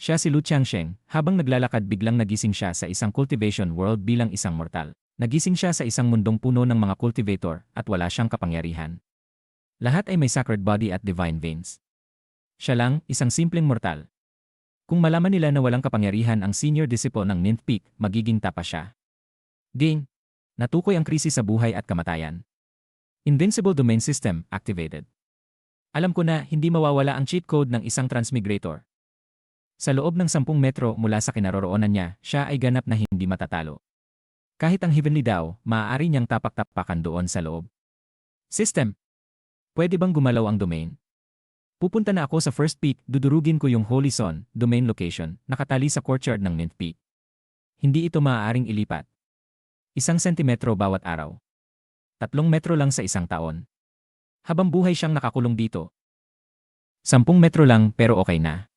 Siya si Lu Changsheng, habang naglalakad biglang nagising siya sa isang cultivation world bilang isang mortal. Nagising siya sa isang mundong puno ng mga cultivator at wala siyang kapangyarihan. Lahat ay may sacred body at divine veins. Siya lang, isang simpleng mortal. Kung malaman nila na walang kapangyarihan ang senior disciple ng Ninth Peak, magiging tapa siya. Ding! Natukoy ang krisis sa buhay at kamatayan. Invincible Domain System activated. Alam ko na hindi mawawala ang cheat code ng isang transmigrator. Sa loob ng 10 metro mula sa kinaroroonan niya, siya ay ganap na hindi matatalo. Kahit ang Heavenly daw, maaari niyang tapak-tapakan doon sa loob. System. Pwede bang gumalaw ang domain? Pupunta na ako sa first peak, dudurugin ko yung Holy Zone, domain location, nakatali sa courtyard ng Ninth Peak. Hindi ito maaaring ilipat. 1 sentimetro bawat araw. 3 metro lang sa isang taon. Habang buhay siyang nakakulong dito. 10 metro lang pero okay na.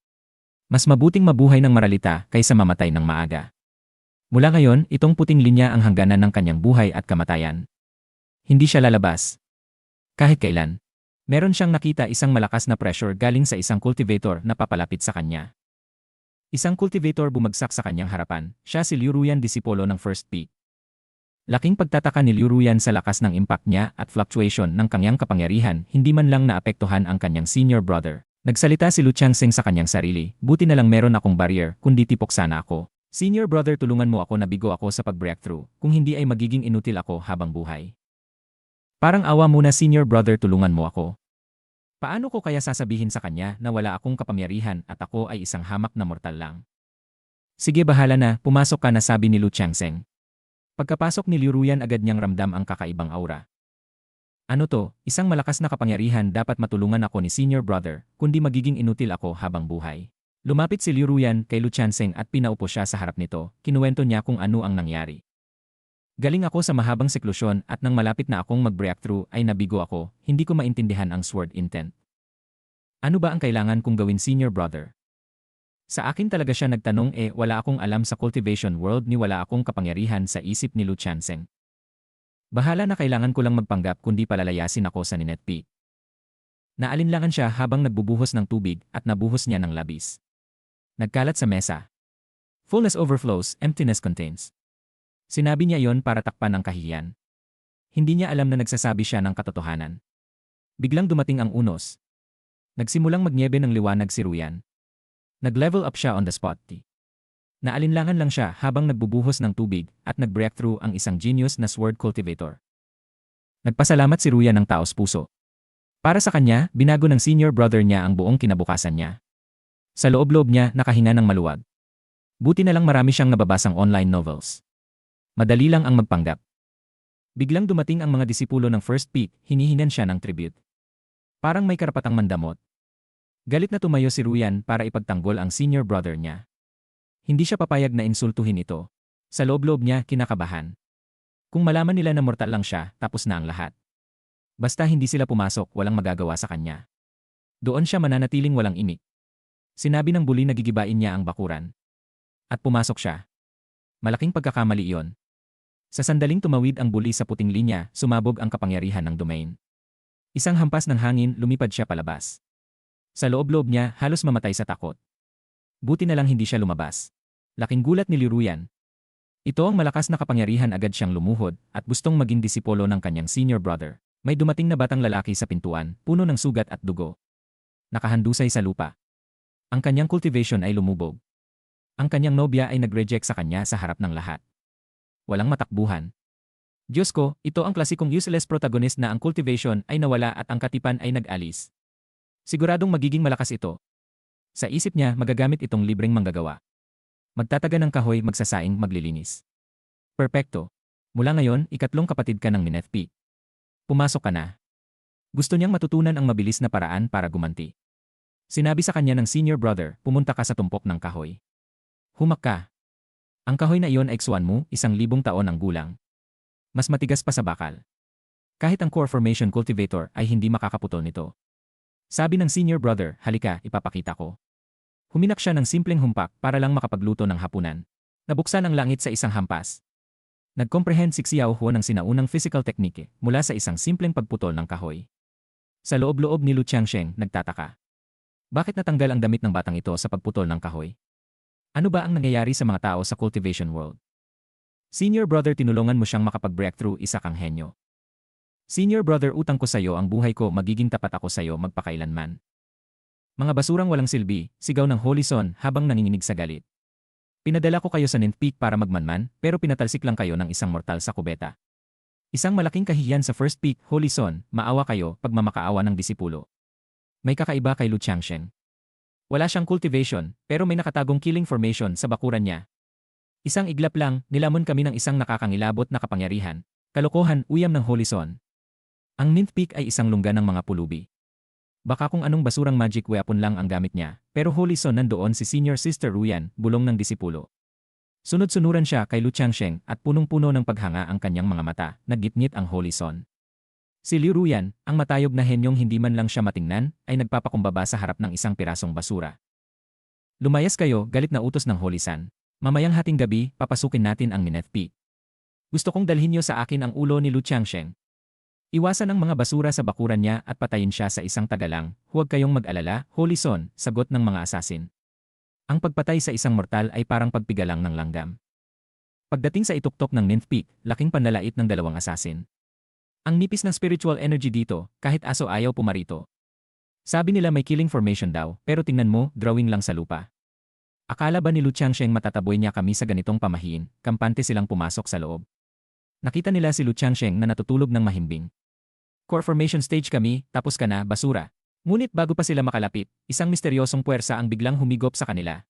Mas mabuting mabuhay ng maralita kaysa mamatay ng maaga. Mula ngayon, itong puting linya ang hangganan ng kanyang buhay at kamatayan. Hindi siya lalabas. Kahit kailan. Meron siyang nakita isang malakas na pressure galing sa isang cultivator na papalapit sa kanya. Isang cultivator bumagsak sa kanyang harapan. Siya si Liu Ruyan, disipolo ng First Peak. Laking pagtataka ni Liu Ruyan sa lakas ng impact niya at fluctuation ng kanyang kapangyarihan, hindi man lang naapektuhan ang kanyang senior brother. Nagsalita si Lu Changsheng sa kanyang sarili, buti na lang meron akong barrier, kundi tipok sana ako. Senior brother, tulungan mo ako, nabigo ako sa pag-breakthrough, kung hindi ay magiging inutil ako habang buhay. Parang awa muna senior brother, tulungan mo ako. Paano ko kaya sasabihin sa kanya na wala akong kapangyarihan at ako ay isang hamak na mortal lang? Sige, bahala na, pumasok ka na, sabi ni Lu Changsheng. Pagkapasok ni Liu Ruyan, agad niyang ramdam ang kakaibang aura. Ano to, isang malakas na kapangyarihan, dapat matulungan ako ni senior brother, kundi magiging inutil ako habang buhay. Lumapit si Liu Ruyan kay Lu Changsheng at pinaupo siya sa harap nito, kinuwento niya kung ano ang nangyari. Galing ako sa mahabang seklusyon at nang malapit na akong mag-breakthrough ay nabigo ako, hindi ko maintindihan ang sword intent. Ano ba ang kailangan kong gawin, senior brother? Sa akin talaga siya nagtanong, wala akong alam sa cultivation world ni wala akong kapangyarihan, sa isip ni Lu Changsheng. Bahala na, kailangan ko lang magpanggap kundi palalayasin ako sa Ninth Peak. Naalinlangan siya habang nagbubuhos ng tubig at nabuhos niya ng labis. Nagkalat sa mesa. Fullness overflows, emptiness contains. Sinabi niya yon para takpan ang kahihiyan. Hindi niya alam na nagsasabi siya ng katotohanan. Biglang dumating ang unos. Nagsimulang magniebe ng liwanag si Ruyan. Nag-level up siya on the spot. Naalinlangan lang siya habang nagbubuhos ng tubig at nag-breakthrough ang isang genius na sword cultivator. Nagpasalamat si Ruyan ng taos puso. Para sa kanya, binago ng senior brother niya ang buong kinabukasan niya. Sa loob-loob niya, nakahinga ng maluwag. Buti na lang marami siyang nababasang online novels. Madali lang ang magpanggap. Biglang dumating ang mga disipulo ng First Peak, hinihinan siya ng tribute. Parang may karapatang mandamot. Galit na tumayo si Ruyan para ipagtanggol ang senior brother niya. Hindi siya papayag na insultuhin ito. Sa loob-loob niya, kinakabahan. Kung malaman nila na mortal lang siya, tapos na ang lahat. Basta hindi sila pumasok, walang magagawa sa kanya. Doon siya mananatiling walang imik. Sinabi ng bully na gigibain niya ang bakuran. At pumasok siya. Malaking pagkakamali iyon. Sa sandaling tumawid ang bully sa puting linya, sumabog ang kapangyarihan ng domain. Isang hampas ng hangin, lumipad siya palabas. Sa loob-loob niya, halos mamatay sa takot. Buti na lang hindi siya lumabas. Laking gulat ni Liu Ruyan. Ito ang malakas na kapangyarihan, agad siyang lumuhod at gustong maging disipolo ng kanyang senior brother. May dumating na batang lalaki sa pintuan, puno ng sugat at dugo. Nakahandusay sa lupa. Ang kanyang cultivation ay lumubog. Ang kanyang nobya ay nag-reject sa kanya sa harap ng lahat. Walang matakbuhan. Diyos ko, ito ang klasikong useless protagonist na ang cultivation ay nawala at ang katipan ay nag-alis. Siguradong magiging malakas ito. Sa isip niya, magagamit itong libreng manggagawa. Magtataga ng kahoy, magsasaing, maglilinis. Perpekto. Mula ngayon, ikatlong kapatid ka ng Ninth Peak. Pumasok ka na. Gusto niyang matutunan ang mabilis na paraan para gumanti. Sinabi sa kanya ng senior brother, pumunta ka sa tumpok ng kahoy. Humak ka. Ang kahoy na iyon ay Xuan Mu, 1,000 taon ang gulang. Mas matigas pa sa bakal. Kahit ang core formation cultivator ay hindi makakaputol nito. Sabi ng senior brother, halika, ipapakita ko. Huminak siya ng simpleng humpak para lang makapagluto ng hapunan. Nabuksan ang langit sa isang hampas. Nag-comprehend si Xiao Huo ng sinaunang physical technique mula sa isang simpleng pagputol ng kahoy. Sa loob-loob ni Lu Changsheng, nagtataka. Bakit natanggal ang damit ng batang ito sa pagputol ng kahoy? Ano ba ang nangyayari sa mga tao sa cultivation world? Senior brother, tinulungan mo siyang makapag-breakthrough, isa kang henyo. Senior brother, utang ko sa'yo ang buhay ko, magiging tapat ako sa'yo magpakailanman. Mga basurang walang silbi, sigaw ng Holy Son habang nanginginig sa galit. Pinadala ko kayo sa Ninth Peak para magmanman, pero pinatalsik lang kayo ng isang mortal sa kubeta. Isang malaking kahihiyan sa First Peak. Holy Son, maawa kayo, pagmamakaawa ng disipulo. May kakaiba kay Lu Changsheng. Wala siyang cultivation, pero may nakatagong killing formation sa bakuran niya. Isang iglap lang, nilamon kami ng isang nakakangilabot na kapangyarihan. Kalokohan, uyam ng Holy Son. Ang Ninth Peak ay isang lungga ng mga pulubi. Baka kung anong basurang magic weapon lang ang gamit niya, pero Holy Son, nandoon si Senior Sister Ruyan, bulong ng disipulo. Sunod-sunuran siya kay Lu Changsheng at punong-puno ng paghanga ang kanyang mga mata, naggitngit ang Holy Son. Si Liu Ruyan, ang matayog na henyong hindi man lang siya matingnan, ay nagpapakumbaba sa harap ng isang pirasong basura. Lumayas kayo, galit na utos ng Holy Son. Mamayang hating gabi, papasukin natin ang Ninth Peak. Gusto kong dalhin niyo sa akin ang ulo ni Lu Changsheng. Iwasan ang mga basura sa bakuran niya at patayin siya sa isang tagalang. Huwag kayong mag-alala, Holy Son, sagot ng mga asasin. Ang pagpatay sa isang mortal ay parang pagpigalang ng langgam. Pagdating sa ituktok ng Ninth Peak, laking panlalait ng dalawang asasin. Ang nipis ng spiritual energy dito, kahit aso ayaw pumarito. Sabi nila may killing formation daw, pero tingnan mo, drawing lang sa lupa. Akala ba ni Lu Changsheng matataboy niya kami sa ganitong pamahiin? Kampante silang pumasok sa loob. Nakita nila si Lu Changsheng na natutulog ng mahimbing. Core formation stage kami, tapos ka na, basura. Ngunit bago pa sila makalapit, isang misteryosong puwersa ang biglang humigop sa kanila.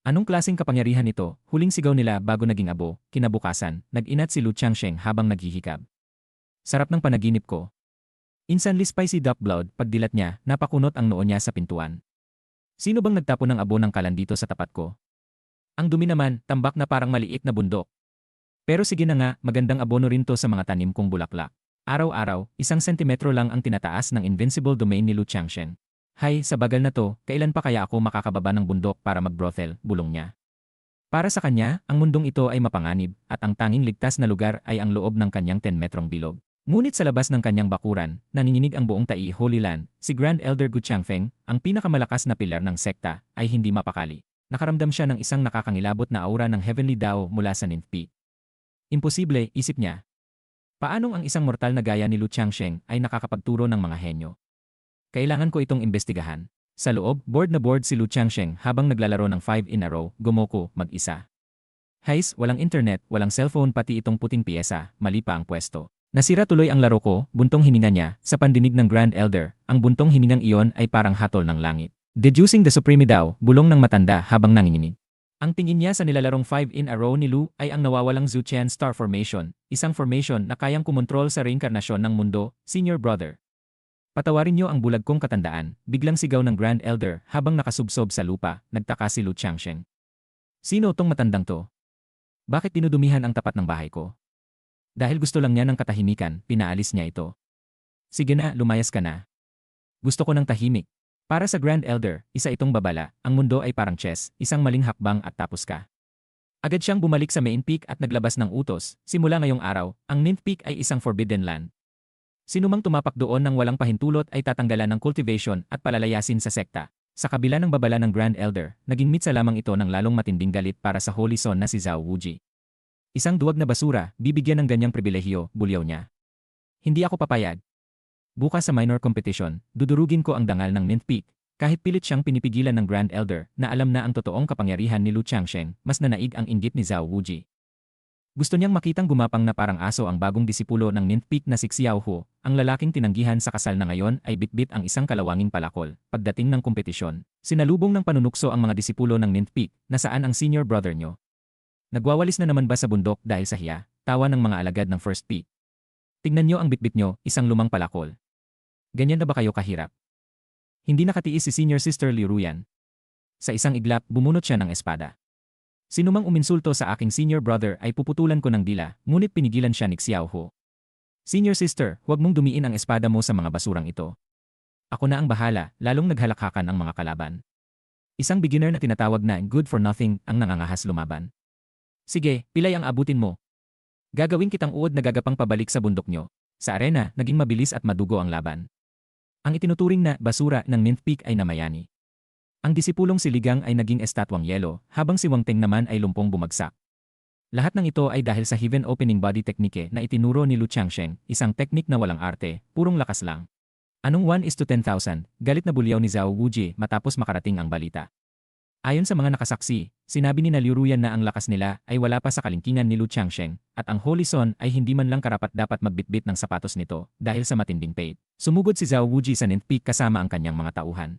Anong klaseng kapangyarihan ito? Huling sigaw nila bago naging abo. Kinabukasan, nag-inat si Lu Changsheng habang naghihikab. Sarap ng panaginip ko. Insanely spicy duck blood, pagdilat niya, napakunot ang noo niya sa pintuan. Sino bang nagtapon ng abo ng kalan dito sa tapat ko? Ang dumi naman, tambak na parang maliit na bundok. Pero sige na nga, magandang abono rin to sa mga tanim kong bulaklak. Araw-araw, 1 sentimetro lang ang tinataas ng invincible domain ni Lu Changsheng. Hay, sa bagal na to, kailan pa kaya ako makakababa ng bundok para mag-brothel, bulong niya. Para sa kanya, ang mundong ito ay mapanganib, at ang tanging ligtas na lugar ay ang loob ng kanyang 10 metrong bilog. Ngunit sa labas ng kanyang bakuran, nanginginig ang buong Tai Holy Land, si Grand Elder Gu Changfeng, ang pinakamalakas na pilar ng sekta, ay hindi mapakali. Nakaramdam siya ng isang nakakangilabot na aura ng Heavenly Dao mula sa Ninth Peak. Imposible, isip niya. Paanong ang isang mortal na gaya ni Lu Changsheng ay nakakapagturo ng mga henyo? Kailangan ko itong imbestigahan. Sa loob, bored na bored si Lu Changsheng habang naglalaro ng 5 in a row, Gomoko, mag-isa. Hays, walang internet, walang cellphone, pati itong puting piyesa, mali pa ang pwesto. Nasira tuloy ang laro ko, buntong hininga niya, sa pandinig ng Grand Elder, ang buntong hiningang iyon ay parang hatol ng langit. Deducing the Supreme daw, bulong ng matanda habang nanginginig. Ang tingin niya sa nilalarong 5 in a row ni Lu ay ang nawawalang Zuchen Star Formation, isang formation na kayang kumontrol sa reinkarnasyon ng mundo, Senior Brother. Patawarin niyo ang bulag kong katandaan, biglang sigaw ng Grand Elder habang nakasubsob sa lupa, nagtaka si Lu Changsheng. Sino tong matandang to? Bakit dinudumihan ang tapat ng bahay ko? Dahil gusto lang niya ng katahimikan, pinaalis niya ito. Sige na, lumayas ka na. Gusto ko ng tahimik. Para sa Grand Elder, isa itong babala, ang mundo ay parang chess, isang maling hakbang at tapos ka. Agad siyang bumalik sa Main Peak at naglabas ng utos, simula ngayong araw, ang Ninth Peak ay isang forbidden land. Sinumang tumapak doon ng walang pahintulot ay tatanggalan ng cultivation at palalayasin sa sekta. Sa kabila ng babala ng Grand Elder, naging mitsa lamang ito ng lalong matinding galit para sa Holy Son na si Zhao Wuji. Isang duwag na basura, bibigyan ng ganyang pribilehiyo, bulyaw niya. Hindi ako papayag. Bukas sa minor competition, dudurugin ko ang dangal ng Ninth Peak. Kahit pilit siyang pinipigilan ng Grand Elder na alam na ang totoong kapangyarihan ni Lu Changsheng, mas nanaig ang inggit ni Zhao Wuji. Gusto niyang makitang gumapang na parang aso ang bagong disipulo ng Ninth Peak na si Xiao Hu, ang lalaking tinanggihan sa kasal na ngayon ay bitbit ang isang kalawanging palakol. Pagdating ng kompetisyon, sinalubong ng panunukso ang mga disipulo ng Ninth Peak, nasaan ang senior brother niyo? Nagwawalis na naman ba sa bundok dahil sa hiya? Tawa ng mga alagad ng First Peak. Tingnan niyo ang bitbit niyo, isang lumang palakol. Ganyan na ba kayo kahirap? Hindi nakatiis si Senior Sister Liu Ruyan. Sa isang iglap, bumunot siya ng espada. Sinumang uminsulto sa aking senior brother ay puputulan ko ng dila, ngunit pinigilan siya ni Xiao Hu. Senior Sister, huwag mong dumiin ang espada mo sa mga basurang ito. Ako na ang bahala, lalong naghalakhakan ang mga kalaban. Isang beginner na tinatawag na good for nothing ang nangangahas lumaban. Sige, pilay ang abutin mo. Gagawin kitang uod na gagapang pabalik sa bundok nyo. Sa arena, naging mabilis at madugo ang laban. Ang itinuturing na basura ng Ninth Peak ay namayani. Ang disipulong si Ligang ay naging estatwang yelo, habang si Wang Teng naman ay lumpong bumagsak. Lahat ng ito ay dahil sa Heaven Opening Body Technique na itinuro ni Lu Changsheng, isang teknik na walang arte, purong lakas lang. Anong 1:10,000, galit na bulyaw ni Zhao Wuji matapos makarating ang balita. Ayon sa mga nakasaksi, sinabi ni Liu Ruyan na ang lakas nila ay wala pa sa kalingkingan ni Lu Changsheng, at ang Holy Son ay hindi man lang karapat-dapat magbitbit ng sapatos nito dahil sa matinding paid. Sumugod si Zhao Wuji sa ninth peak kasama ang kanyang mga tauhan.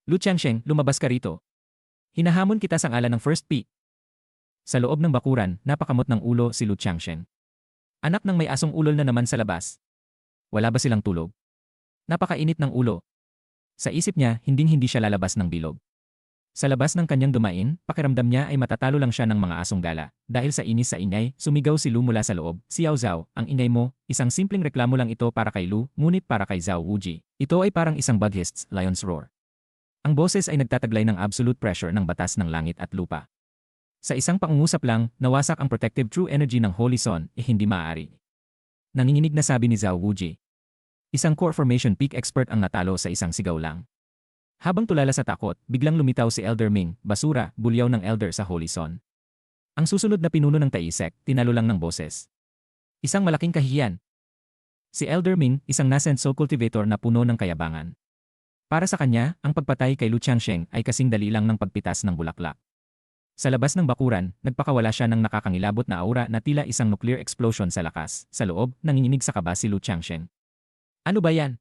Lu Changsheng, lumabas ka rito. Hinahamon kita sa ngalan ng first peak. Sa loob ng bakuran, napakamot ng ulo si Lu Changsheng. Anak ng may asong ulol na naman sa labas. Wala ba silang tulog? Napakainit ng ulo. Sa isip niya, hinding-hindi siya lalabas ng bilog. Sa labas ng kanyang dumain, pakiramdam niya ay matatalo lang siya ng mga asong gala. Dahil sa inis sa ingay, sumigaw si Lu mula sa loob, "Xiao Zhao, ang ingay mo, isang simpleng reklamo lang ito para kay Lu, ngunit para kay Zhao Wuji. Ito ay parang isang Buddhist's lion's roar." Ang boses ay nagtataglay ng absolute pressure ng batas ng langit at lupa. Sa isang pangungusap lang, nawasak ang protective true energy ng Holy Son, hindi maaari. Nanginginig na sabi ni Zhao Wuji. Isang core formation peak expert ang natalo sa isang sigaw lang. Habang tulala sa takot, biglang lumitaw si Elder Ming, basura, bulyaw ng Elder sa Holy Son. Ang susunod na pinuno ng Taisek, tinalo lang ng boses. Isang malaking kahihiyan. Si Elder Ming, isang nascent soul cultivator na puno ng kayabangan. Para sa kanya, ang pagpatay kay Lu Changsheng ay kasing dali lang ng pagpitas ng bulaklak. Sa labas ng bakuran, nagpakawala siya ng nakakangilabot na aura na tila isang nuclear explosion sa lakas. Sa loob, nanginginig sa kaba si Lu Changsheng. Ano ba yan?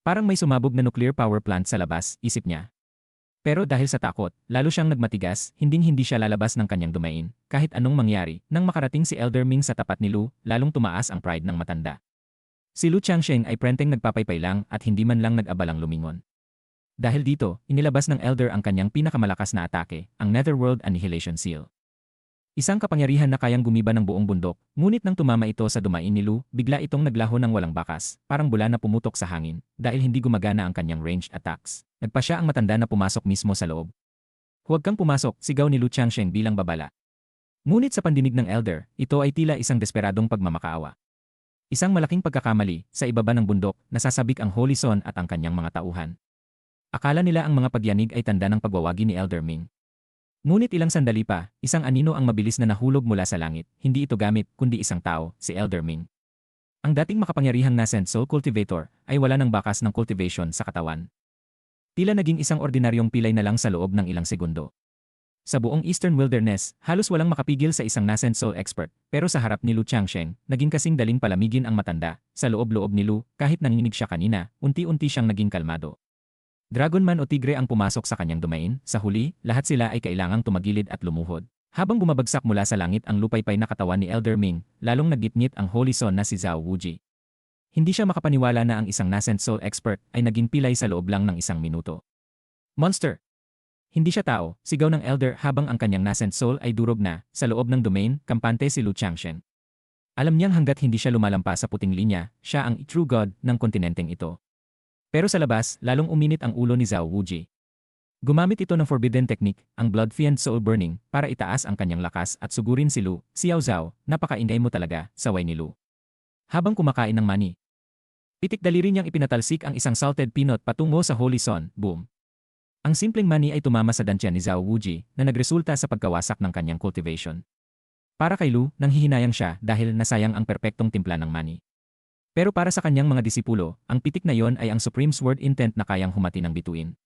Parang may sumabog na nuclear power plant sa labas, isip niya. Pero dahil sa takot, lalo siyang nagmatigas, hinding-hindi siya lalabas ng kanyang dumain, kahit anong mangyari. Nang makarating si Elder Ming sa tapat ni Lu, lalong tumaas ang pride ng matanda. Si Lu Changsheng ay prenteng nagpapaypay lang at hindi man lang nag-abalang lumingon. Dahil dito, inilabas ng Elder ang kanyang pinakamalakas na atake, ang Netherworld Annihilation Seal. Isang kapangyarihan na kayang gumiba ng buong bundok, ngunit nang tumama ito sa dumain ni Lu, bigla itong naglaho ng walang bakas, parang bula na pumutok sa hangin, dahil hindi gumagana ang kanyang ranged attacks. Nagpa siya ang matanda na pumasok mismo sa loob. Huwag kang pumasok, sigaw ni Lu Changsheng bilang babala. Ngunit sa pandinig ng Elder, ito ay tila isang desperadong pagmamakaawa. Isang malaking pagkakamali, sa ibaba ng bundok, nasasabik ang Holy Son at ang kanyang mga tauhan. Akala nila ang mga pagyanig ay tanda ng pagwawagi ni Elder Ming. Ngunit ilang sandali pa, isang anino ang mabilis na nahulog mula sa langit, hindi ito gamit, kundi isang tao, si Elder Ming. Ang dating makapangyarihang nascent soul cultivator, ay wala ng bakas ng cultivation sa katawan. Tila naging isang ordinaryong pilay na lang sa loob ng ilang segundo. Sa buong Eastern Wilderness, halos walang makapigil sa isang nascent soul expert, pero sa harap ni Lu Changsheng, naging kasing daling palamigin ang matanda. Sa loob-loob ni Lu, kahit nanginginig siya kanina, unti-unti siyang naging kalmado. Dragonman o tigre ang pumasok sa kanyang domain, sa huli, lahat sila ay kailangang tumagilid at lumuhod. Habang bumabagsak mula sa langit ang lupaypay na katawan ni Elder Ming, lalong nagitngit ang Holy Son na si Zhao Wuji. Hindi siya makapaniwala na ang isang nascent soul expert ay naging pilay sa loob lang ng isang minuto. Monster! Hindi siya tao, sigaw ng Elder habang ang kanyang nascent soul ay durog na, sa loob ng domain, kampante si Lu Changsheng. Alam niyang hanggat hindi siya lumalampas sa puting linya, siya ang true god ng kontinenteng ito. Pero sa labas, lalong uminit ang ulo ni Zhao Wuji. Gumamit ito ng forbidden technique, ang Blood Fiend Soul Burning, para itaas ang kanyang lakas at sugurin si Lu. Xiao Zhao, napakaingay mo talaga, saway ni Lu. Habang kumakain ng mani. Pitik daliri niyang ipinatalsik ang isang salted peanut patungo sa Holy Son, boom. Ang simpleng mani ay tumama sa dantya ni Zhao Wuji na nagresulta sa pagkawasak ng kanyang cultivation. Para kay Lu, nanghihinayang siya dahil nasayang ang perpektong timpla ng mani. Pero para sa kanyang mga disipulo, ang pitik na yon ay ang supreme sword intent na kayang humati ng bituin.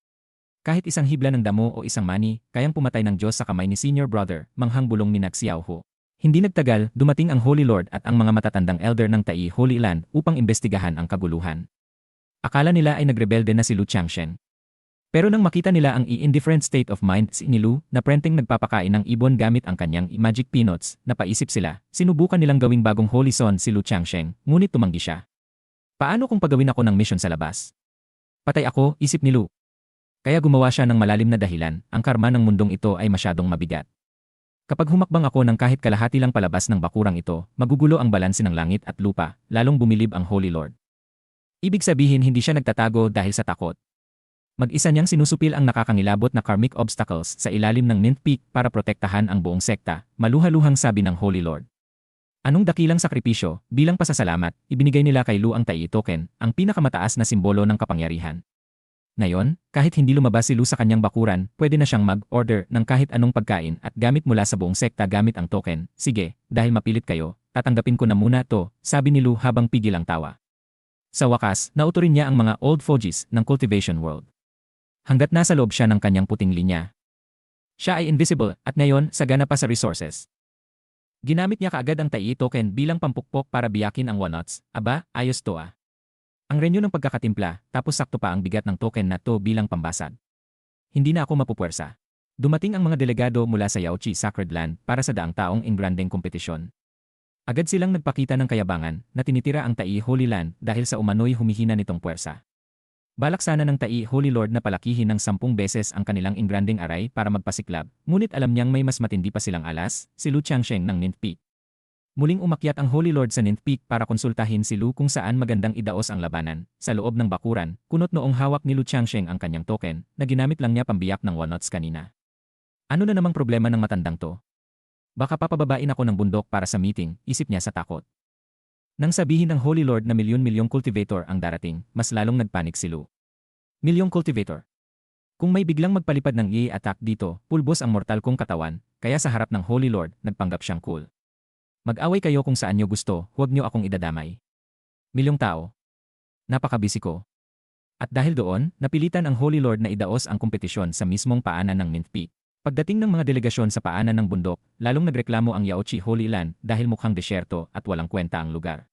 Kahit isang hibla ng damo o isang mani, kayang pumatay ng Diyos sa kamay ni senior brother, manghang bulong ni Xiao Hu. Hindi nagtagal, dumating ang Holy Lord at ang mga matatandang elder ng Tai Holy Land upang imbestigahan ang kaguluhan. Akala nila ay nagrebelde na si Lu Changsheng. Pero nang makita nila ang indifferent state of mind ni Lu na prenteng nagpapakain ng ibon gamit ang kanyang magic peanuts, napaisip sila, sinubukan nilang gawing bagong Holy Son si Lu Changsheng, ngunit tumanggi siya. Paano kung pagawin ako ng mission sa labas? Patay ako, isip ni Lu. Kaya gumawa siya ng malalim na dahilan, ang karma ng mundong ito ay masyadong mabigat. Kapag humakbang ako ng kahit kalahati lang palabas ng bakurang ito, magugulo ang balanse ng langit at lupa, lalong bumilib ang Holy Lord. Ibig sabihin hindi siya nagtatago dahil sa takot. Mag-isa niyang sinusupil ang nakakangilabot na karmic obstacles sa ilalim ng ninth peak para protektahan ang buong sekta, maluhaluhang sabi ng Holy Lord. Anong dakilang sakripisyo, bilang pasasalamat, ibinigay nila kai Lu ang Tai token, ang pinakamataas na simbolo ng kapangyarihan. Ngayon, kahit hindi lumabas si Lu sa kanyang bakuran, pwede na siyang mag-order ng kahit anong pagkain at gamit mula sa buong sekta gamit ang token. Sige, dahil mapilit kayo, tatanggapin ko na muna to, sabi ni Lu habang pigil ang tawa. Sa wakas, nauto rin niya ang mga old fogies ng Cultivation World. Hanggat nasa loob siya ng kanyang puting linya. Siya ay invisible at ngayon sagana pa sa resources. Ginamit niya kaagad ang Tai token bilang pampukpok para biyakin ang One-Nots. Aba, ayos to ah. Ang renyo ng pagkakatimpla, tapos sakto pa ang bigat ng token na to bilang pambasag. Hindi na ako mapupwersa. Dumating ang mga delegado mula sa Yaochi Sacred Land para sa daang taong ingranding kompetisyon. Agad silang nagpakita ng kayabangan na tinitira ang Tai Holy Land dahil sa umano'y humihina nitong puwersa. Balak sana ng Tai Holy Lord na palakihin ng 10 beses ang kanilang ingranding aray para magpasiklab, ngunit alam niyang may mas matindi pa silang alas, si Lu Changsheng ng Ninth Peak. Muling umakyat ang Holy Lord sa Ninth Peak para konsultahin si Lu kung saan magandang idaos ang labanan. Sa loob ng bakuran, kunot noong hawak ni Lu Changsheng ang kanyang token na ginamit lang niya pambiyak ng One-Nots kanina. Ano na namang problema ng matandang to? Baka papababain ako ng bundok para sa meeting, isip niya sa takot. Nang sabihin ng Holy Lord na milyon-milyong cultivator ang darating, mas lalong nagpanik si Lu. Milyong cultivator. Kung may biglang magpalipad ng i-attack dito, pulbos ang mortal kong katawan, kaya sa harap ng Holy Lord, nagpanggap siyang cool. Mag-away kayo kung saan nyo gusto, huwag nyo akong idadamay. Milyong tao. Napakabisi ko. At dahil doon, napilitan ang Holy Lord na idaos ang kompetisyon sa mismong paanan ng Ninth Peak. Pagdating ng mga delegasyon sa paanan ng bundok, lalong nagreklamo ang Yaochi Holy Land dahil mukhang desyerto at walang kwenta ang lugar.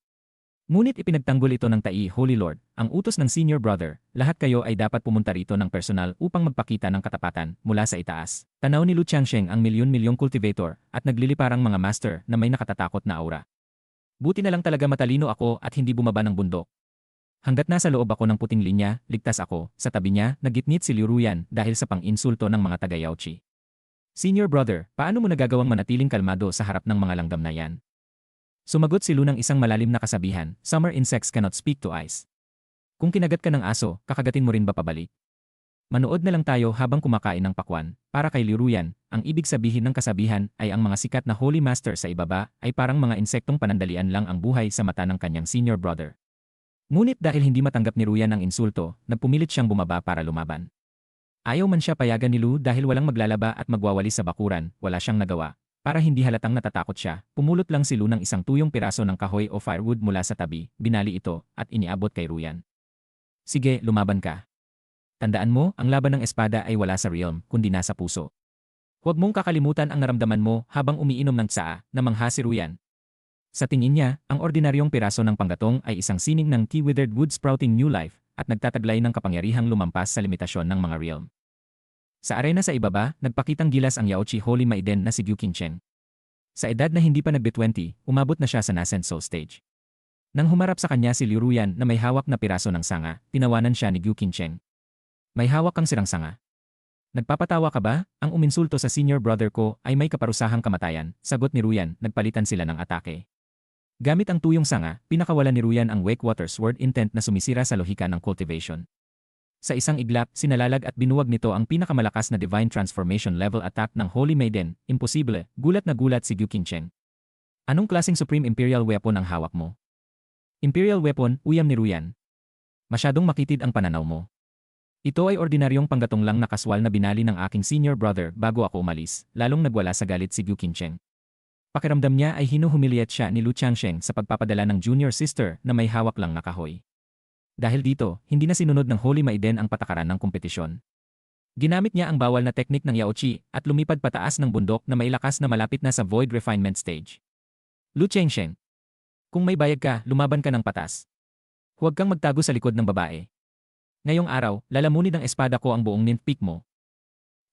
Ngunit ipinagtanggol ito ng Tai Holy Lord, ang utos ng senior brother, lahat kayo ay dapat pumunta rito ng personal upang magpakita ng katapatan mula sa itaas. Tanaw ni Lu Changsheng ang milyon-milyong cultivator at nagliliparang mga master na may nakatatakot na aura. Buti na lang talaga matalino ako at hindi bumaba ng bundok. Hanggat nasa loob ako ng puting linya, ligtas ako. Sa tabi niya, nagitnit si Liu Ruyan dahil sa pang-insulto ng mga taga-Yaochi. Senior brother, paano mo nagagawang manatiling kalmado sa harap ng mga langgam na yan? Sumagot si Lu ng isang malalim na kasabihan, summer insects cannot speak to ice. Kung kinagat ka ng aso, kakagatin mo rin ba pabalik? Manood na lang tayo habang kumakain ng pakwan. Para kay Liu Ruyan, ang ibig sabihin ng kasabihan ay ang mga sikat na Holy Master sa ibaba ay parang mga insektong panandalian lang ang buhay sa mata ng kanyang senior brother. Ngunit dahil hindi matanggap ni Ruyan ang insulto, nagpumilit siyang bumaba para lumaban. Ayaw man siya payagan ni Lu dahil walang maglalaba at magwawalis sa bakuran, wala siyang nagawa. Para hindi halatang natatakot siya, pumulot lang si Lu ng isang tuyong piraso ng kahoy o firewood mula sa tabi, binali ito, at iniabot kay Ruyan. Sige, lumaban ka. Tandaan mo, ang laban ng espada ay wala sa realm, kundi nasa puso. Huwag mong kakalimutan ang naramdaman mo habang umiinom ng tsaa, namangha si Ruyan. Sa tingin niya, ang ordinaryong piraso ng panggatong ay isang sining ng tea-withered wood sprouting new life, at nagtataglay ng kapangyarihang lumampas sa limitasyon ng mga realm. Sa arena sa ibaba, nagpakitang gilas ang Yaochi Holy Maiden na si Gyu Qingcheng. Sa edad na hindi pa nagbe-20, umabot na siya sa Nascent Soul Stage. Nang humarap sa kanya si Liu Ruyan na may hawak na piraso ng sanga, tinawanan siya ni Gyu Qingcheng. May hawak kang sirang sanga. Nagpapatawa ka ba? Ang uminsulto sa senior brother ko ay may kaparusahang kamatayan, sagot ni Ruyan, nagpalitan sila ng atake. Gamit ang tuyong sanga, pinakawalan ni Ruyan ang Wakewater Sword Intent na sumisira sa lohika ng cultivation. Sa isang iglap, sinalalag at binuwag nito ang pinakamalakas na Divine Transformation level attack ng Holy Maiden. Imposible, gulat na gulat si Gyu Qingcheng. Anong klaseng Supreme Imperial Weapon ang hawak mo? Imperial Weapon, uyam ni Ruyan. Masyadong makitid ang pananaw mo. Ito ay ordinaryong panggatong lang na kaswal na binali ng aking senior brother bago ako umalis, lalong nagwala sa galit si Gyu Qingcheng. Pakiramdam niya ay hinuhumiliate siya ni Lu Changsheng sa pagpapadala ng junior sister na may hawak lang na kahoy. Dahil dito, hindi na sinunod ng Holy Maiden ang patakaran ng kompetisyon. Ginamit niya ang bawal na teknik ng Yaochi at lumipad pataas ng bundok na may lakas na malapit na sa Void Refinement Stage. Lu Changsheng. Kung may bayag ka, lumaban ka ng patas. Huwag kang magtago sa likod ng babae. Ngayong araw, lalamunin ng espada ko ang buong Ninth Peak mo.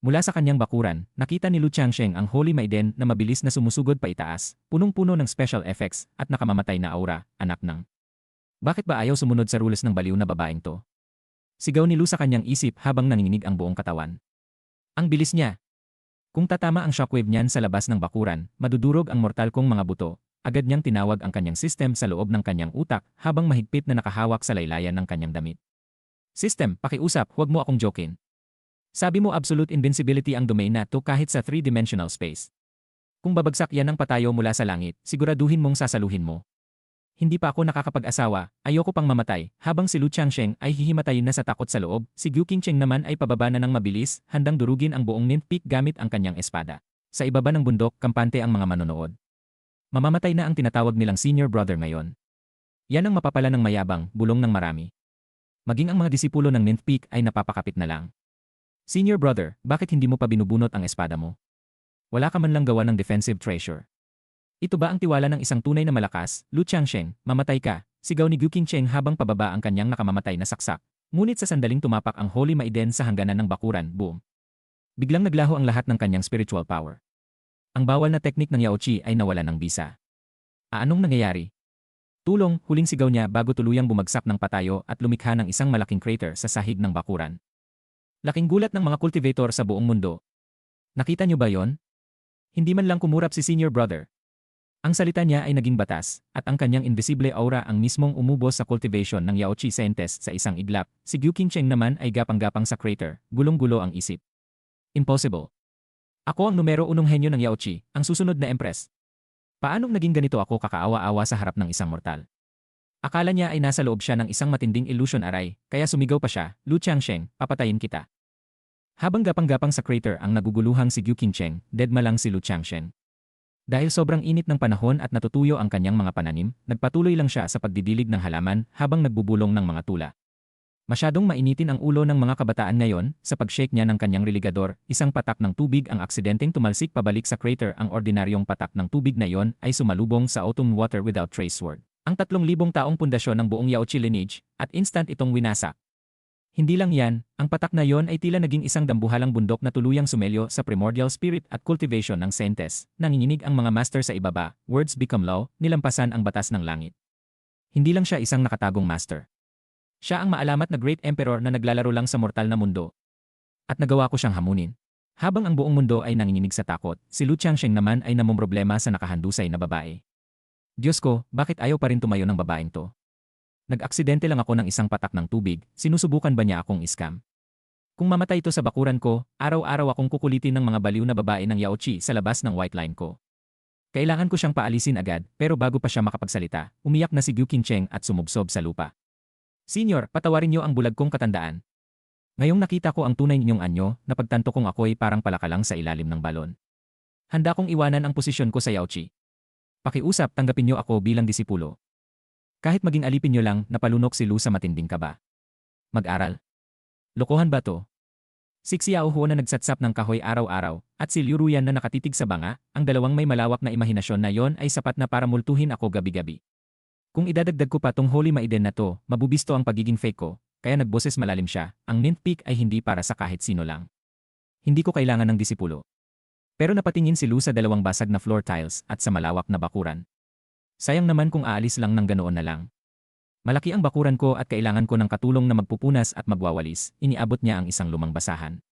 Mula sa kanyang bakuran, nakita ni Lu Changsheng ang Holy Maiden na mabilis na sumusugod pa itaas, punong-puno ng special effects at nakamamatay na aura, anak ng. Bakit ba ayaw sumunod sa rules ng baliw na babaeng to? Sigaw ni Lu sa kanyang isip habang nanginginig ang buong katawan. Ang bilis niya. Kung tatama ang shockwave niyan sa labas ng bakuran, madudurog ang mortal kong mga buto. Agad niyang tinawag ang kanyang system sa loob ng kanyang utak habang mahigpit na nakahawak sa laylayan ng kanyang damit. System, pakiusap, huwag mo akong jokin. Sabi mo absolute invincibility ang domain na to kahit sa 3-dimensional space. Kung babagsak yan ng patayo mula sa langit, siguraduhin mong sasaluhin mo. Hindi pa ako nakakapag-asawa, ayoko pang mamatay. Habang si Lu Changsheng ay hihimatayin na sa takot sa loob, si Gu Qingcheng naman ay pababa na ng mabilis, handang durugin ang buong Ninth Peak gamit ang kanyang espada. Sa ibaba ng bundok, kampante ang mga manonood. Mamamatay na ang tinatawag nilang senior brother ngayon. Yan ang mapapala ng mayabang, bulong ng marami. Maging ang mga disipulo ng Ninth Peak ay napapakapit na lang. Senior brother, bakit hindi mo pa binubunot ang espada mo? Wala ka man lang gawa ng defensive treasure. Ito ba ang tiwala ng isang tunay na malakas? Lu Changsheng, mamatay ka, sigaw ni Gu Qingcheng habang pababa ang kanyang nakamamatay na saksak. Ngunit sa sandaling tumapak ang Holy Maiden sa hangganan ng bakuran, boom. Biglang naglaho ang lahat ng kanyang spiritual power. Ang bawal na teknik ng Yao Qi ay nawalan ng bisa. Anong nangyayari? Tulong, huling sigaw niya bago tuluyang bumagsak ng patayo at lumikha ng isang malaking crater sa sahig ng bakuran. Laking gulat ng mga cultivator sa buong mundo. Nakita niyo ba yon? Hindi man lang kumurap si senior brother. Ang salita niya ay naging batas, at ang kanyang invisible aura ang mismong umubos sa cultivation ng Yao Qi Scientist sa isang iglap. Si Gu Qingcheng naman ay gapang-gapang sa crater, gulong-gulo ang isip. Impossible. Ako ang numero 1 henyo ng Yao Qi, ang susunod na empress. Paanong naging ganito ako kakaawa-awa sa harap ng isang mortal? Akala niya ay nasa loob siya ng isang matinding illusion aray, kaya sumigaw pa siya, Lu Changsheng, papatayin kita. Habang gapang-gapang sa crater ang naguguluhang si Gu Qingcheng, deadma lang si Lu Changsheng. Dahil sobrang init ng panahon at natutuyo ang kanyang mga pananim, nagpatuloy lang siya sa pagdidilig ng halaman habang nagbubulong ng mga tula. Masyadong mainitin ang ulo ng mga kabataan ngayon, sa pag-shake niya ng kanyang religador, isang patak ng tubig ang aksidenteng tumalsik pabalik sa crater. Ang ordinaryong patak ng tubig na yon ay sumalubong sa autumn water without trace word. Ang 3,000 taong pundasyon ng buong Yao Qi lineage, at instant itong winasak. Hindi lang yan, ang patak na yon ay tila naging isang dambuhalang bundok na tuluyang sumelyo sa primordial spirit at cultivation ng Scientist. Nanginginig ang mga master sa ibaba, words become law, nilampasan ang batas ng langit. Hindi lang siya isang nakatagong master. Siya ang maalamat na Great Emperor na naglalaro lang sa mortal na mundo. At nagawa ko siyang hamunin. Habang ang buong mundo ay nanginginig sa takot, si Lu Changsheng naman ay namomroblema sa nakahandusay na babae. Diyos ko, bakit ayaw pa rin tumayo ng babaeng to? Nag-aksidente lang ako ng isang patak ng tubig, sinusubukan ba niya akong iskam? Kung mamatay ito sa bakuran ko, araw-araw akong kukulitin ng mga baliw na babae ng Yao Qi sa labas ng white line ko. Kailangan ko siyang paalisin agad, pero bago pa siya makapagsalita, umiyak na si Gu Qingcheng at sumubsob sa lupa. Senyor, patawarin niyo ang bulag kong katandaan. Ngayong nakita ko ang tunay ninyong anyo, napagtanto kong ako'y parang palakalang sa ilalim ng balon. Handa kong iwanan ang posisyon ko sa Yao Qi. Pakiusap, tanggapin niyo ako bilang disipulo. Kahit maging alipin niyo lang, napalunok si Lu sa matinding kaba. Mag-aral. Lokohan ba to? Si Xiao Huo na nagsatsap ng kahoy araw-araw, at si Liu Ruyan na nakatitig sa banga, ang dalawang may malawak na imahinasyon na yon ay sapat na para multuhin ako gabi-gabi. Kung idadagdag ko pa tong Holy Maiden na to, mabubisto ang pagiging fake ko, kaya nagboses malalim siya, ang Ninth Peak ay hindi para sa kahit sino lang. Hindi ko kailangan ng disipulo. Pero napatingin si Lu sa dalawang basag na floor tiles at sa malawak na bakuran. Sayang naman kung aalis lang ng ganoon na lang. Malaki ang bakuran ko at kailangan ko ng katulong na magpupunas at magwawalis, iniabot niya ang isang lumang basahan.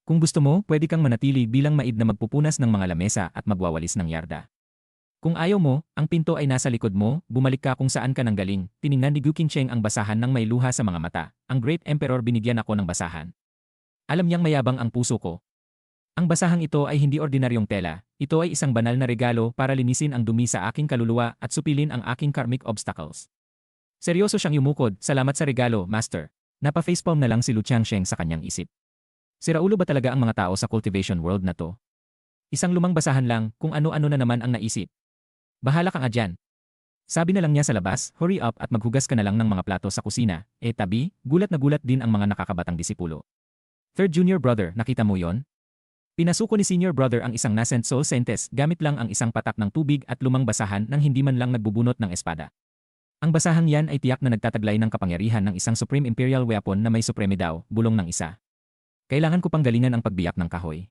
Kung gusto mo, pwede kang manatili bilang maid na magpupunas ng mga lamesa at magwawalis ng yarda. Kung ayaw mo, ang pinto ay nasa likod mo, bumalik ka kung saan ka nanggaling. Tiningnan ni Gu Qingcheng ang basahan ng may luha sa mga mata. Ang Great Emperor, binigyan ako ng basahan. Alam niyang mayabang ang puso ko. Ang basahang ito ay hindi ordinaryong tela, ito ay isang banal na regalo para linisin ang dumi sa aking kaluluwa at supilin ang aking karmic obstacles. Seryoso siyang yumukod, salamat sa regalo, Master. Napa-facepalm na lang si Lu Changsheng sa kanyang isip. Siraulo ba talaga ang mga tao sa cultivation world na to? Isang lumang basahan lang, kung ano-ano na naman ang naisip. Bahala ka nga dyan. Sabi na lang niya sa labas, hurry up at maghugas ka na lang ng mga plato sa kusina. Tabi, gulat na gulat din ang mga nakakabatang disipulo. Third junior brother, nakita mo yon? Pinasuko ni senior brother ang isang nascent soul scientist gamit lang ang isang patak ng tubig at lumang basahan nang hindi man lang nagbubunot ng espada. Ang basahang yan ay tiyak na nagtataglay ng kapangyarihan ng isang supreme imperial weapon na may supreme daw, bulong ng isa. Kailangan ko pang galingan ang pagbiyak ng kahoy.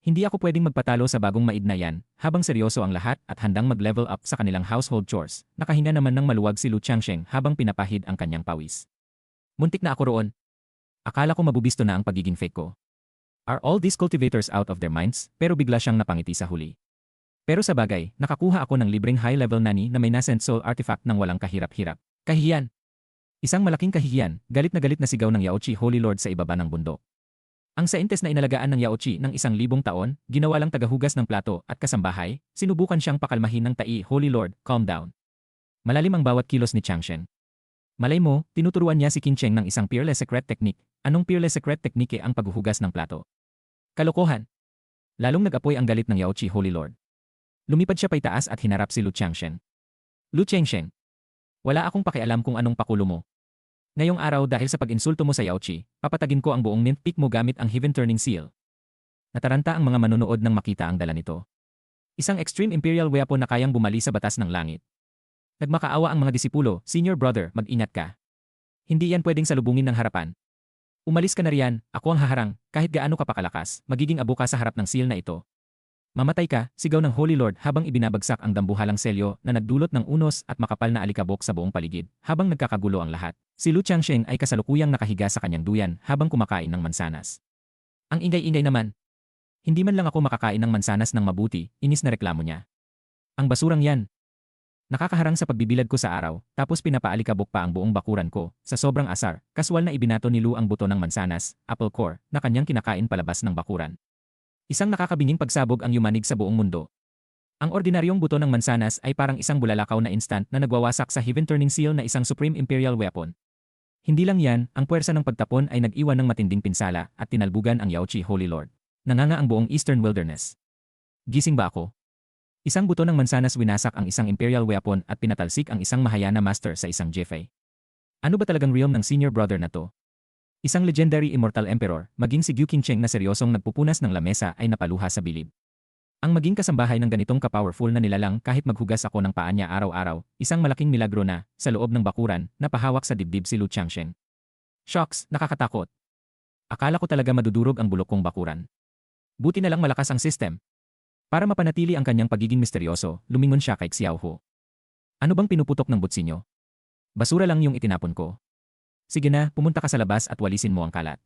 Hindi ako pwedeng magpatalo sa bagong maid na yan, habang seryoso ang lahat at handang mag-level up sa kanilang household chores. Nakahinga naman ng maluwag si Lu Changsheng habang pinapahid ang kanyang pawis. Muntik na ako roon. Akala ko mabubisto na ang pagiging fake ko. Are all these cultivators out of their minds? Pero bigla siyang napangiti sa huli. Pero sa bagay, nakakuha ako ng libreng high-level nani na may nascent soul artifact ng walang kahirap-hirap. Kahihiyan! Isang malaking kahihiyan, galit na sigaw ng Yao Qi Holy Lord sa ibaba ng bundok. Ang saintes na inalagaan ng Yao Qi ng 1,000 taon, ginawa lang tagahugas ng plato at kasambahay, sinubukan siyang pakalmahin ng tai, Holy Lord, calm down. Malalim ang bawat kilos ni Changshen. Malay mo, tinuturuan niya si Qin Cheng ng isang peerless secret technique. Anong peerless secret technique ang paghuhugas ng plato? Kalokohan. Lalong nag-apoy ang galit ng Yaoqi Holy Lord. Lumipad siya paitaas at hinarap si Lu Changshen. Lu Changshen. Wala akong pakialam kung anong pakulo mo. Ngayong araw dahil sa pag-insulto mo sa Yaoqi, papatagin ko ang buong ninth peak mo gamit ang Heaven Turning Seal. Nataranta ang mga manonood nang makita ang dala nito. Isang extreme imperial weapon na kayang bumali sa batas ng langit. Nagmakaawa ang mga disipulo, Senior Brother, mag-ingat ka. Hindi yan pwedeng salubungin ng harapan. Umalis ka na riyan, ako ang haharang, kahit gaano ka pakalakas, magiging abo ka sa harap ng seal na ito. Mamatay ka, sigaw ng Holy Lord habang ibinabagsak ang dambuhalang selyo na nagdulot ng unos at makapal na alikabok sa buong paligid. Habang nagkakagulo ang lahat, si Lu Changshen ay kasalukuyang nakahiga sa kanyang duyan habang kumakain ng mansanas. Ang ingay-ingay naman. Hindi man lang ako makakain ng mansanas ng mabuti, inis na reklamo niya. Ang basurang yan. Nakakaharang sa pagbibilad ko sa araw, tapos pinapaalikabok pa ang buong bakuran ko. Sa sobrang asar, kaswal na ibinato ni Lu ang buto ng mansanas, apple core, na kanyang kinakain palabas ng bakuran. Isang nakakabinging pagsabog ang yumanig sa buong mundo. Ang ordinaryong buto ng mansanas ay parang isang bulalakaw na instant na nagwawasak sa Heaven Turning Seal na isang Supreme Imperial Weapon. Hindi lang yan, ang puwersa ng pagtapon ay nag-iwan ng matinding pinsala at tinalbugan ang Yaoqi Holy Lord. Nanganga ang buong Eastern Wilderness. Gising ba ako? Isang buto ng mansanas winasak ang isang Imperial Weapon at pinatalsik ang isang Mahayana Master sa isang Jefei. Ano ba talagang realm ng Senior Brother na to? Isang legendary immortal emperor, maging si Gu Qincheng na seryosong nagpupunas ng lamesa ay napaluha sa bilib. Ang maging kasambahay ng ganitong ka-powerful na nilalang kahit maghugas ako ng paa niya araw-araw, isang malaking milagro na, sa loob ng bakuran, napahawak sa dibdib si Lu Changshen. Shocks, nakakatakot. Akala ko talaga madudurog ang bulok kong bakuran. Buti na lang malakas ang system. Para mapanatili ang kanyang pagiging misteryoso, lumingon siya kay Xiaohu. Ano bang pinuputok ng butsi niyo? Basura lang yung itinapon ko. Sige na, pumunta ka sa labas at walisin mo ang kalat.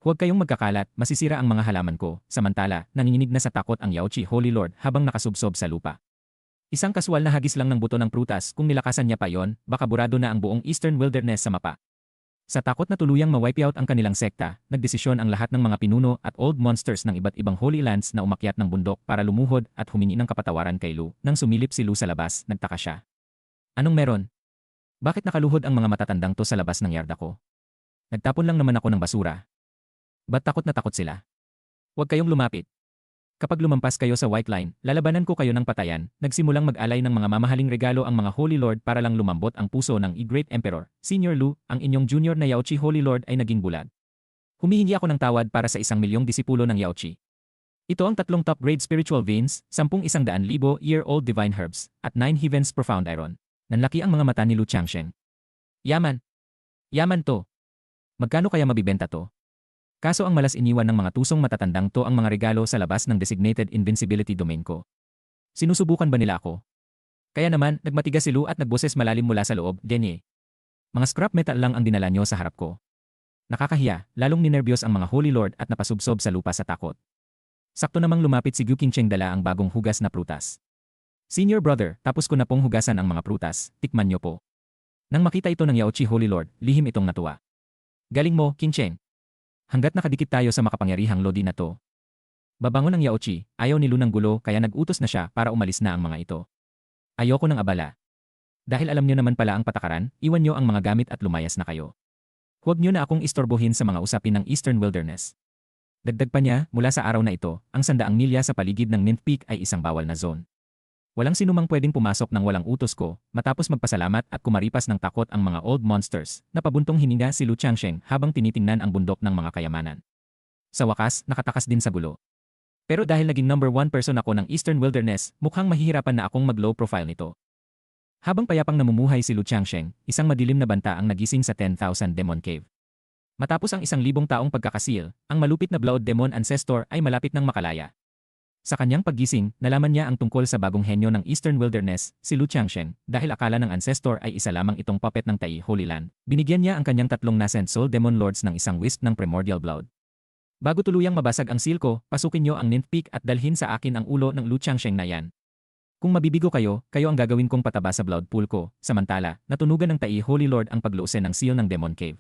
Huwag kayong magkakalat, masisira ang mga halaman ko. Samantala, nanginginig na sa takot ang Yaoqi Holy Lord habang nakasubsob sa lupa. Isang kaswal na hagis lang ng buto ng prutas, kung nilakasan niya pa yon, baka burado na ang buong Eastern Wilderness sa mapa. Sa takot na tuluyang ma-wipe out ang kanilang sekta, nagdesisyon ang lahat ng mga pinuno at old monsters ng iba't ibang Holy Lands na umakyat ng bundok para lumuhod at humingi ng kapatawaran kay Lu. Nang sumilip si Lu sa labas, nagtaka siya. Anong meron? Bakit nakaluhod ang mga matatandang to sa labas ng yarda ko? Nagtapon lang naman ako ng basura. Ba't takot na takot sila? Huwag kayong lumapit. Kapag lumampas kayo sa White Line, lalabanan ko kayo ng patayan. Nagsimulang mag-alay ng mga mamahaling regalo ang mga Holy Lord para lang lumambot ang puso ng Great Emperor. Senior Lu, ang inyong junior na Yaoqi Holy Lord ay naging bulag. Humihingi ako ng tawad para sa 1,000,000 disipulo ng Yaoqi. Ito ang 3 top-grade spiritual veins, 10 100,000-year-old divine herbs, at 9 heavens profound iron. Nanlaki ang mga mata ni Lu Changshen. Yaman. Yaman to. Magkano kaya mabibenta to? Kaso ang malas iniwan ng mga tusong matatandang to ang mga regalo sa labas ng designated invincibility domain ko. Sinusubukan ba nila ako? Kaya naman, nagmatigas si Lu at nagboses malalim mula sa loob, Denye. Mga scrap metal lang ang dinala nyo sa harap ko. Nakakahiya, lalong ninerbyos ang mga Holy Lord at napasubsob sa lupa sa takot. Sakto namang lumapit si Gu Qincheng dala ang bagong hugas na prutas. Senior Brother, tapos ko na pong hugasan ang mga prutas, tikman nyo po. Nang makita ito ng Yaoqi Holy Lord, lihim itong natuwa. Galing mo, Qincheng. Hanggat nakadikit tayo sa makapangyarihang lodi na to. Babangon ng Yaoqi, ayaw ni Lu ng gulo kaya nag-utos na siya para umalis na ang mga ito. Ayoko ng abala. Dahil alam nyo naman pala ang patakaran, iwan nyo ang mga gamit at lumayas na kayo. Huwag nyo na akong istorbohin sa mga usapin ng Eastern Wilderness. Dagdag pa niya, mula sa araw na ito, ang 100 milya sa paligid ng Ninth Peak ay isang bawal na zone. Walang sinumang pwedeng pumasok ng walang utos ko, matapos magpasalamat at kumaripas ng takot ang mga old monsters, napabuntong hininga si Lu Changshen habang tinitingnan ang bundok ng mga kayamanan. Sa wakas, nakatakas din sa gulo. Pero dahil naging number 1 person ako ng Eastern Wilderness, mukhang mahihirapan na akong mag-low profile nito. Habang payapang namumuhay si Lu Changshen, isang madilim na banta ang nagising sa 10,000 Demon Cave. Matapos ang 1,000 taong pagkakasil, ang malupit na Blood Demon Ancestor ay malapit ng makalaya. Sa kanyang paggising, nalaman niya ang tungkol sa bagong henyo ng Eastern Wilderness, si Lu Changshen, dahil akala ng Ancestor ay isa lamang itong puppet ng Tai Holy Land. Binigyan niya ang kanyang 3 nascent soul demon lords ng isang wisp ng primordial blood. Bago tuluyang mabasag ang seal ko, pasukin niyo ang Ninth Peak at dalhin sa akin ang ulo ng Lu Changshen na yan. Kung mabibigo kayo, kayo ang gagawin kong pataba sa blood pool ko. Samantala, natunugan ng Tai Holy Lord ang pagluusin ng seal ng Demon Cave.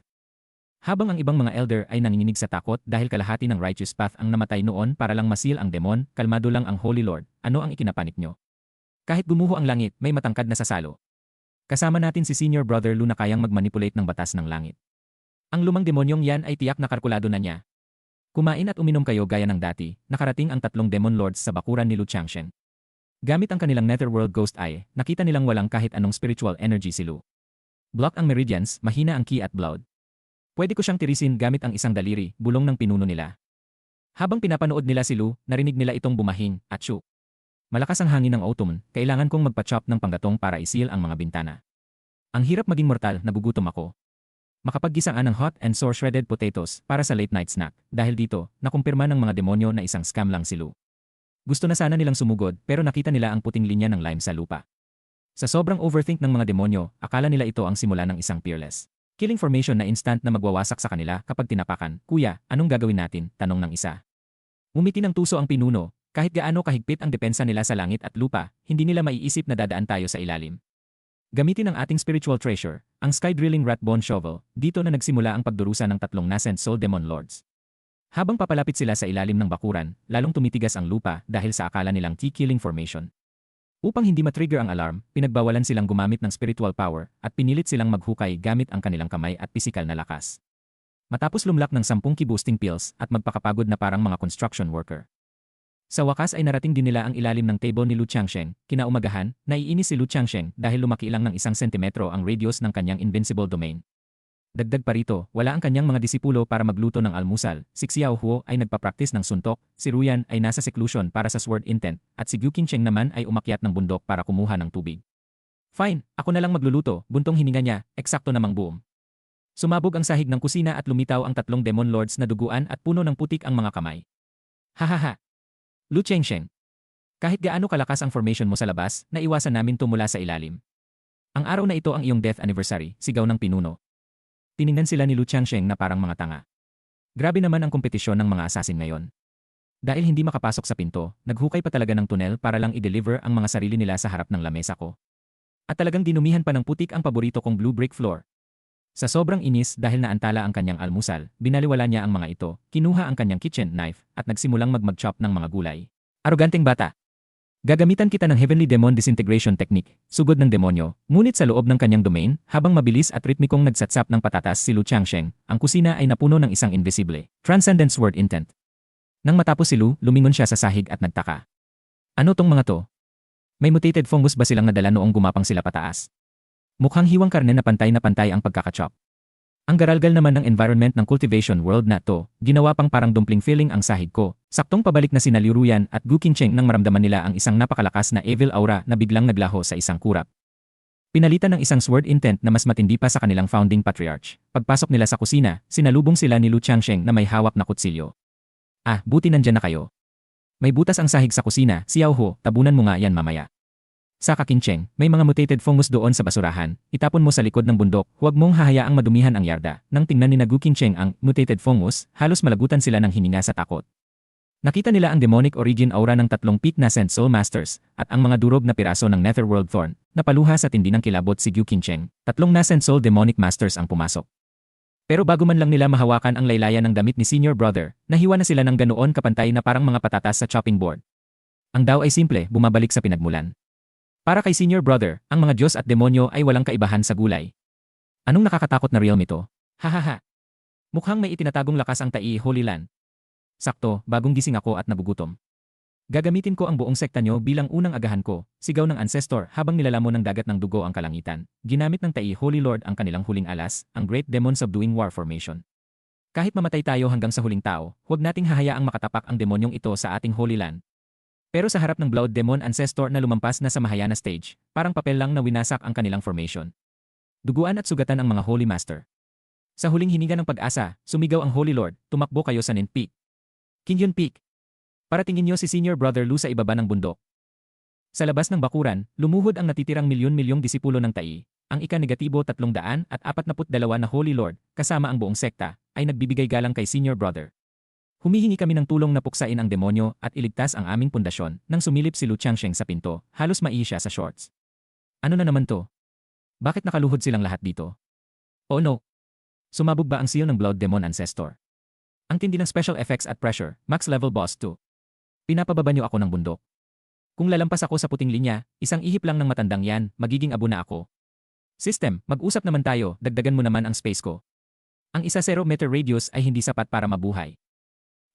Habang ang ibang mga elder ay nanginginig sa takot dahil kalahati ng righteous path ang namatay noon para lang masil ang demon, kalmado lang ang Holy Lord. Ano ang ikinapanik nyo? Kahit gumuho ang langit, may matangkad na sasalo. Kasama natin si Senior Brother Lu na kayang magmanipulate ng batas ng langit. Ang lumang demonyong yan ay tiyak na kalkulado na niya. Kumain at uminom kayo gaya ng dati, nakarating ang 3 Demon Lords sa bakuran ni Lu Changsheng. Gamit ang kanilang Netherworld Ghost Eye, nakita nilang walang kahit anong spiritual energy si Lu. Block ang meridians, mahina ang ki at blood. Pwede ko siyang tirisin gamit ang isang daliri, bulong ng pinuno nila. Habang pinapanood nila si Lu, narinig nila itong bumahing, "Achu." Malakas ang hangin ng autumn, kailangan kong magpa-chop ng panggatong para isil ang mga bintana. Ang hirap maging mortal, nagugutom ako. Makapaggisaan ng hot and sour shredded potatoes para sa late night snack. Dahil dito, nakumpirma ng mga demonyo na isang scam lang si Lu. Gusto na sana nilang sumugod pero nakita nila ang puting linya ng lime sa lupa. Sa sobrang overthink ng mga demonyo, akala nila ito ang simula ng isang fearless killing formation na instant na magwawasak sa kanila kapag tinapakan. "Kuya, anong gagawin natin?" tanong ng isa. Umiti ng tuso ang pinuno. Kahit gaano kahigpit ang depensa nila sa langit at lupa, hindi nila maiisip na dadaan tayo sa ilalim. Gamitin ang ating spiritual treasure, ang Sky Drilling Rat Bone Shovel, dito na nagsimula ang pagdurusa ng 3 Nascent Soul Demon Lords. Habang papalapit sila sa ilalim ng bakuran, lalong tumitigas ang lupa dahil sa akala nilang T-killing formation. Upang hindi matrigger ang alarm, pinagbawalan silang gumamit ng spiritual power at pinilit silang maghukay gamit ang kanilang kamay at pisikal na lakas. Matapos lumlak ng 10 ki-boosting pills at magpakapagod na parang mga construction worker. Sa wakas ay narating din nila ang ilalim ng table ni Lu Changsheng. Kinaumagahan, naiinis si Lu Changsheng dahil lumaki lang ng 1 sentimetro ang radius ng kanyang invincible domain. Dagdag pa rito, wala ang kanyang mga disipulo para magluto ng almusal. Si Xiao Huo ay nagpa-practice ng suntok, si Ruyan ay nasa seclusion para sa sword intent, at si Gu Qingcheng naman ay umakyat ng bundok para kumuha ng tubig. "Fine, ako na lang magluluto," buntong hininga niya, eksakto namang boom. Sumabog ang sahig ng kusina at lumitaw ang 3 Demon Lords na duguan at puno ng putik ang mga kamay. "Hahaha. Lu Changsheng. Kahit gaano kalakas ang formation mo sa labas, naiwasan namin to mula sa ilalim. Ang araw na ito ang iyong death anniversary," sigaw ng pinuno. Tiningnan sila ni Lu Changsheng na parang mga tanga. Grabe naman ang kompetisyon ng mga assassin ngayon. Dahil hindi makapasok sa pinto, naghukay pa talaga ng tunnel para lang i-deliver ang mga sarili nila sa harap ng lamesa ko. At talagang dinumihan pa ng putik ang paborito kong blue brick floor. Sa sobrang inis dahil naantala ang kanyang almusal, binaliwala niya ang mga ito, kinuha ang kanyang kitchen knife, at nagsimulang mag-chop ng mga gulay. "Aroganteng bata! Gagamitan kita ng Heavenly Demon Disintegration Technique," sugod ng demonyo, ngunit sa loob ng kanyang domain, habang mabilis at ritmikong nagsatsap ng patatas si Lu Changsheng, ang kusina ay napuno ng isang invisible, transcendent sword intent. Nang matapos si Lu, lumingon siya sa sahig at nagtaka. "Ano tong mga to? May mutated fungus ba silang nadala noong gumapang sila pataas? Mukhang hiwang karne na pantay ang pagkakachop. Ang garalgal naman ng environment ng cultivation world na to, ginawa pang parang dumpling filling ang sahig ko." Saktong pabalik na sina Liu Ruyan at Gu Qingcheng nang maramdaman nila ang isang napakalakas na evil aura na biglang naglaho sa isang kurap. Pinalitan ng isang sword intent na mas matindi pa sa kanilang founding patriarch. Pagpasok nila sa kusina, sinalubong sila ni Lu Changsheng na may hawak na kutsilyo. "Ah, buti nandyan na kayo. May butas ang sahig sa kusina, Xiao Ho, tabunan mo nga yan mamaya. Saka Qingcheng, may mga mutated fungus doon sa basurahan, itapon mo sa likod ng bundok, huwag mong hahayaang madumihan ang yarda." Nang tingnan ni Gu Qingcheng ang mutated fungus, halos malagutan sila ng hininga sa takot. Nakita nila ang demonic origin aura ng 3 peak Nascent Soul Masters, at ang mga durog na piraso ng Netherworld Thorn, napaluha sa tindi ng kilabot si Gu Qingcheng. 3 Nascent Soul Demonic Masters ang pumasok. Pero bago man lang nila mahawakan ang laylayan ng damit ni Senior Brother, nahiwa na sila ng ganoon kapantay na parang mga patatas sa chopping board. Ang daw ay simple, bumabalik sa pinagmulan. Para kay Senior Brother, ang mga Diyos at demonyo ay walang kaibahan sa gulay. Anong nakakatakot na realm ito? Hahaha. Mukhang may itinatagong lakas ang Tai Holy Land. Sakto, bagong gising ako at nabugutom. Gagamitin ko ang buong sekta nyo bilang unang agahan ko, sigaw ng ancestor habang nilalamon ng dagat ng dugo ang kalangitan. Ginamit ng Tai Holy Lord ang kanilang huling alas, ang Great Demon Subduing War Formation. Kahit mamatay tayo hanggang sa huling tao, huwag nating hahayaang makatapak ang demonyong ito sa ating Holy Land. Pero sa harap ng Blood Demon Ancestor na lumampas na sa Mahayana stage, parang papel lang na winasak ang kanilang formation. Duguan at sugatan ang mga Holy Master. Sa huling hininga ng pag-asa, sumigaw ang Holy Lord, tumakbo kayo sa Nin Peak. Qingyun Peak. Para tingin nyo si Senior Brother Lu sa ibaba ng bundok. Sa labas ng bakuran, lumuhod ang natitirang milyon-milyong disipulo ng Tai. Ang ika-negatibo 342 na Holy Lord, kasama ang buong sekta, ay nagbibigay galang kay Senior Brother. Humihingi kami ng tulong na puksain ang demonyo at iligtas ang aming pundasyon. Nang sumilip si Lu Changsheng sa pinto, halos maihi siya sa shorts. Ano na naman to? Bakit nakaluhod silang lahat dito? Oh no! Sumabog ba ang seal ng Blood Demon Ancestor? Ang tindi ng special effects at pressure, max level boss 2. Pinapababa niyo ako ng bundok. Kung lalampas ako sa puting linya, isang ihip lang ng matandang yan, magiging abo na ako. System, mag-usap naman tayo, dagdagan mo naman ang space ko. Ang 1 meter radius ay hindi sapat para mabuhay.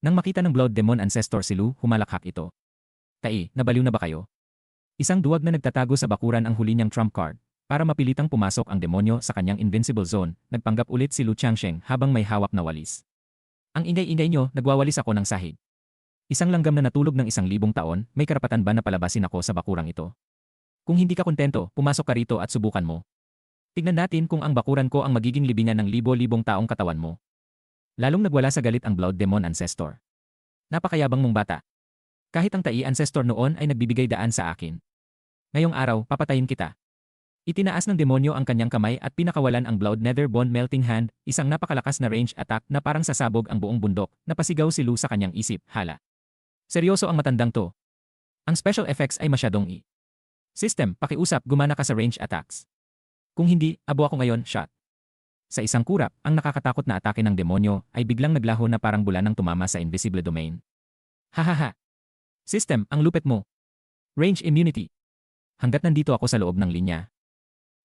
Nang makita ng Blood Demon Ancestor si Lu, humalakhak ito. Tai, nabaliw na ba kayo? Isang duwag na nagtatago sa bakuran ang huli niyang trump card. Para mapilitang pumasok ang demonyo sa kanyang invincible zone, nagpanggap ulit si Lu Changsheng habang may hawak na walis. Ang ingay-ingay niyo, nagwawalis ako ng sahig. Isang langgam na natulog ng 1,000 taon, may karapatan ba na palabasin ako sa bakurang ito? Kung hindi ka kontento, pumasok ka rito at subukan mo. Tignan natin kung ang bakuran ko ang magiging libingan ng libo-libong taong katawan mo. Lalong nagwala sa galit ang Blood Demon Ancestor. Napakayabang mong bata. Kahit ang Tai Ancestor noon ay nagbibigay daan sa akin. Ngayong araw, papatayin kita. Itinaas ng demonyo ang kanyang kamay at pinakawalan ang Blood Nether Bone Melting Hand, isang napakalakas na range attack na parang sasabog ang buong bundok. Napasigaw si Lu sa kanyang isip, hala. Seryoso ang matandang to. Ang special effects ay masyadong System, pakiusap, gumana ka sa range attacks. Kung hindi, abo ako ngayon, shot. Sa isang kurap, ang nakakatakot na atake ng demonyo ay biglang naglaho na parang bulan ng tumama sa invisible domain. Hahaha. System, ang lupet mo. Range immunity. Hanggat nandito ako sa loob ng linya.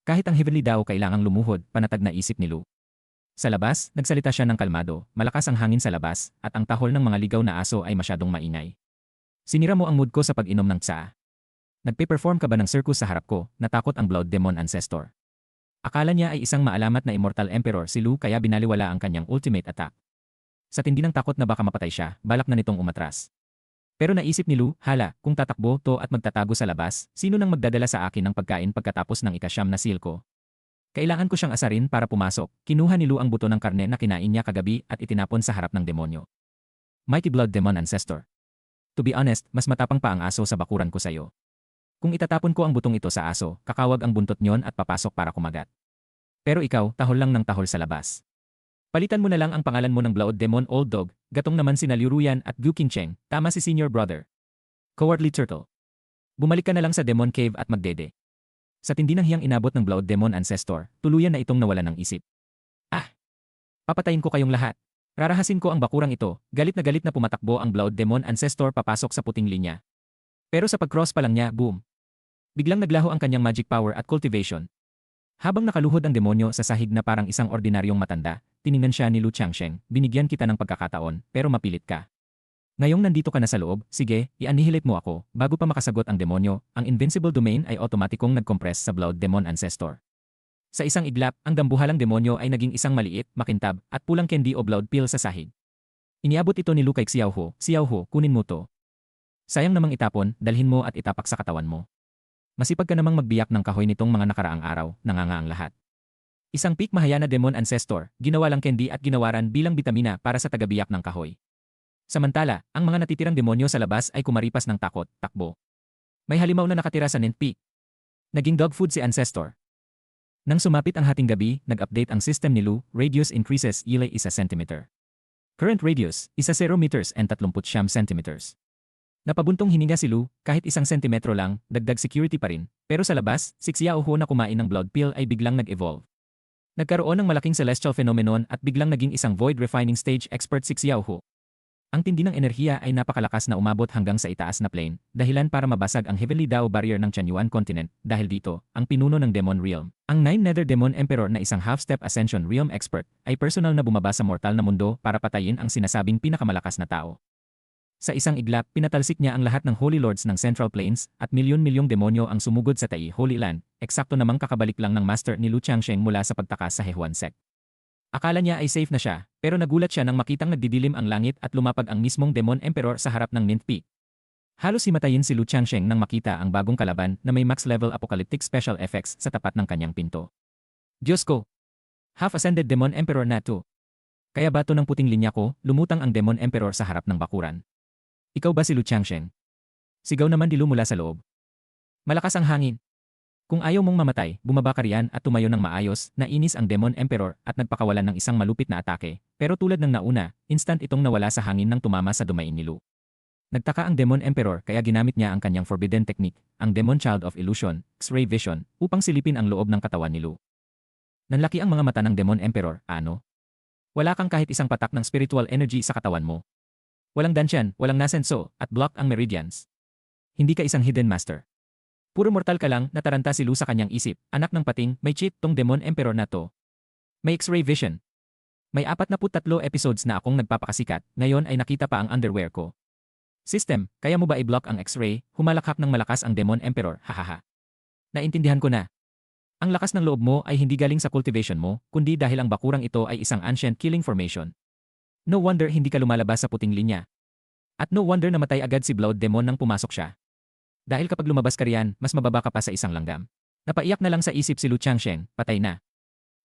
Kahit ang heavenly daw kailangang lumuhod, panatag na isip ni Lu. Sa labas, nagsalita siya ng kalmado, malakas ang hangin sa labas, at ang tahol ng mga ligaw na aso ay masyadong maingay. Sinira mo ang mood ko sa pag-inom ng tsaa. Nagpe-perform ka ba ng circus sa harap ko, natakot ang Blood Demon Ancestor. Akala niya ay isang maalamat na immortal emperor si Lu kaya binaliwala ang kanyang ultimate attack. Sa tindi ng takot na baka mapatay siya, balak na nitong umatras. Pero naisip ni Lu, hala, kung tatakbo to at magtatago sa labas, sino nang magdadala sa akin ng pagkain pagkatapos ng ika-9 na seal ko? Kailangan ko siyang asarin para pumasok. Kinuha ni Lu ang buto ng karne na kinain niya kagabi at itinapon sa harap ng demonyo. Mighty Blood Demon Ancestor. To be honest, mas matapang pa ang aso sa bakuran ko sa'yo. Kung itatapon ko ang butong ito sa aso, kakawag ang buntot niyon at papasok para kumagat. Pero ikaw, tahol lang ng tahol sa labas. Palitan mo na lang ang pangalan mo ng Blood Demon Old Dog, gatong naman sina Liu Ruyan at Gu Qingcheng, tama si Senior Brother. Cowardly Turtle. Bumalik ka na lang sa Demon Cave at magdede. Sa tindi ng hiyang inabot ng Blood Demon Ancestor, tuluyan na itong nawalan ng isip. Ah! Papatayin ko kayong lahat. Rarahasin ko ang bakurang ito, galit na pumatakbo ang Blood Demon Ancestor papasok sa puting linya. Pero sa pag-cross pa lang niya, boom! Biglang naglaho ang kanyang magic power at cultivation. Habang nakaluhod ang demonyo sa sahig na parang isang ordinaryong matanda, tiningnan siya ni Lu Changsheng, binigyan kita ng pagkakataon, pero mapilit ka. Ngayong nandito ka na sa loob, sige, i-annihilate mo ako, bago pa makasagot ang demonyo, ang invincible domain ay otomatikong nag-compress sa Blood Demon Ancestor. Sa isang iglap, ang dambuhalang demonyo ay naging isang maliit, makintab, at pulang candy o blood pill sa sahig. Iniabot ito ni Lu kay Xiaohu, kunin mo to. Sayang namang itapon, dalhin mo at itapak sa katawan mo. Masipag ka namang magbiyak ng kahoy nitong mga nakaraang araw, nanganga ang lahat. Isang peak Mahayana Demon Ancestor, ginawa lang candy at ginawaran bilang bitamina para sa tagabiyak ng kahoy. Samantala, ang mga natitirang demonyo sa labas ay kumaripas ng takot, takbo. May halimaw na nakatira sa Ninth Peak. Naging dog food si Ancestor. Nang sumapit ang hating gabi, nag-update ang system ni Lu, radius increases 1 centimeter. Current radius, 10 meters and 39 centimeters. Napabuntong hininga si Lu, kahit 1 sentimetro lang, dagdag security pa rin, pero sa labas, si Xiaohu na kumain ng blood pill ay biglang nag-evolve. Nagkaroon ng malaking celestial phenomenon at biglang naging isang void refining stage expert si Xiaohu. Ang tindi ng enerhiya ay napakalakas na umabot hanggang sa itaas na plane, dahilan para mabasag ang Heavenly Dao barrier ng Chanyuan continent, dahil dito, ang pinuno ng Demon Realm, ang 9 Nether Demon Emperor na isang half-step Ascension Realm expert, ay personal na bumaba sa mortal na mundo para patayin ang sinasabing pinakamalakas na tao. Sa isang iglap, pinatalsik niya ang lahat ng Holy Lords ng Central Plains at milyon-milyong demonyo ang sumugod sa Tai Holy Land, eksakto namang kakabalik lang ng master ni Lu Changsheng mula sa pagtakas sa Hehuan Sect. Akala niya ay safe na siya, pero nagulat siya nang makitang nagdidilim ang langit at lumapag ang mismong Demon Emperor sa harap ng Ninth Peak. Halos himatayin si Lu Changsheng nang makita ang bagong kalaban na may max-level apocalyptic special effects sa tapat ng kanyang pinto. Diyos ko! Half-ascended Demon Emperor na to. Kaya bato ng puting linya ko, lumutang ang Demon Emperor sa harap ng bakuran. Ikaw ba si Lu Changsheng? Sigaw naman ni Lu mula sa loob. Malakas ang hangin. Kung ayaw mong mamatay, bumaba ka riyan at tumayo ng maayos, nainis ang Demon Emperor at nagpakawalan ng isang malupit na atake, pero tulad ng nauna, instant itong nawala sa hangin nang tumama sa dumain ni Lu. Nagtaka ang Demon Emperor kaya ginamit niya ang kanyang forbidden technique, ang Demon Child of Illusion, X-ray vision, upang silipin ang loob ng katawan ni Lu. Nanlaki ang mga mata ng Demon Emperor, ano? Wala kang kahit isang patak ng spiritual energy sa katawan mo. Walang dansyan, walang nasenso, at block ang meridians. Hindi ka isang hidden master. Puro mortal ka lang, nataranta si Lu sa kanyang isip. Anak ng pating, may cheat tong Demon Emperor na to. May X-ray vision. May 43 episodes na akong nagpapakasikat, ngayon ay nakita pa ang underwear ko. System, kaya mo ba i-block ang X-ray? Humalakhak ng malakas ang Demon Emperor, hahaha. Naintindihan ko na. Ang lakas ng loob mo ay hindi galing sa cultivation mo, kundi dahil ang bakurang ito ay isang ancient killing formation. No wonder hindi ka lumalabas sa puting linya. At no wonder namatay agad si Blood Demon nang pumasok siya. Dahil kapag lumabas ka riyan, mas mababa ka pa sa isang langgam. Napaiyak na lang sa isip si Lu Changsheng, patay na.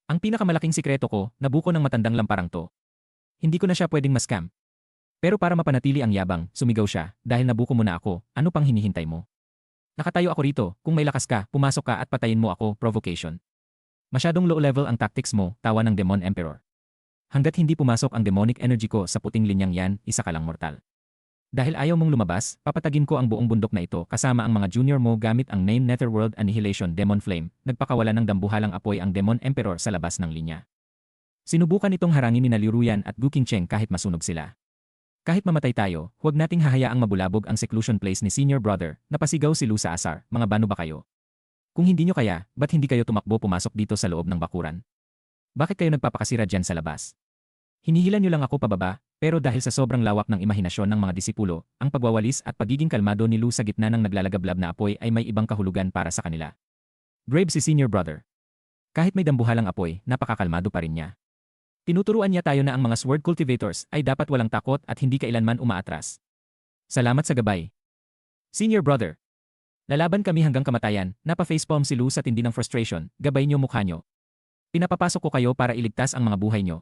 Ang pinakamalaking sikreto ko, nabuko ng matandang lamparang to. Hindi ko na siya pwedeng ma-scam. Pero para mapanatili ang yabang, sumigaw siya, dahil nabuko mo na ako, ano pang hinihintay mo? Nakatayo ako rito, kung may lakas ka, pumasok ka at patayin mo ako, provocation. Masyadong low level ang tactics mo, tawa ng Demon Emperor. Hanggat hindi pumasok ang demonic energy ko sa puting linyang yan, isa ka lang mortal. Dahil ayaw mong lumabas, papatagin ko ang buong bundok na ito kasama ang mga junior mo gamit ang Name Netherworld Annihilation Demon Flame, nagpakawala ng dambuhalang apoy ang Demon Emperor sa labas ng linya. Sinubukan itong harangin ni Liu Ruyan at Gu Qingcheng kahit masunog sila. Kahit mamatay tayo, huwag nating hahayaang mabulabog ang seclusion place ni Senior Brother, napasigaw si Lu sa asar, mga bano ba kayo? Kung hindi nyo kaya, ba't hindi kayo tumakbo pumasok dito sa loob ng bakuran? Bakit kayo nagpapakasira dyan sa labas? Hinihilan nyo lang ako pababa, pero dahil sa sobrang lawak ng imahinasyon ng mga disipulo, ang pagwawalis at pagiging kalmado ni Lu sa gitna ng naglalagablab na apoy ay may ibang kahulugan para sa kanila. Brave si Senior Brother. Kahit may dambuhalang apoy, napakakalmado pa rin niya. Tinuturuan niya tayo na ang mga sword cultivators ay dapat walang takot at hindi kailanman umaatras. Salamat sa gabay. Senior Brother. Lalaban kami hanggang kamatayan, napa-facepalm si Lu sa tindi ng frustration, gabay niyo mukha niyo. Pinapapasok ko kayo para iligtas ang mga buhay niyo.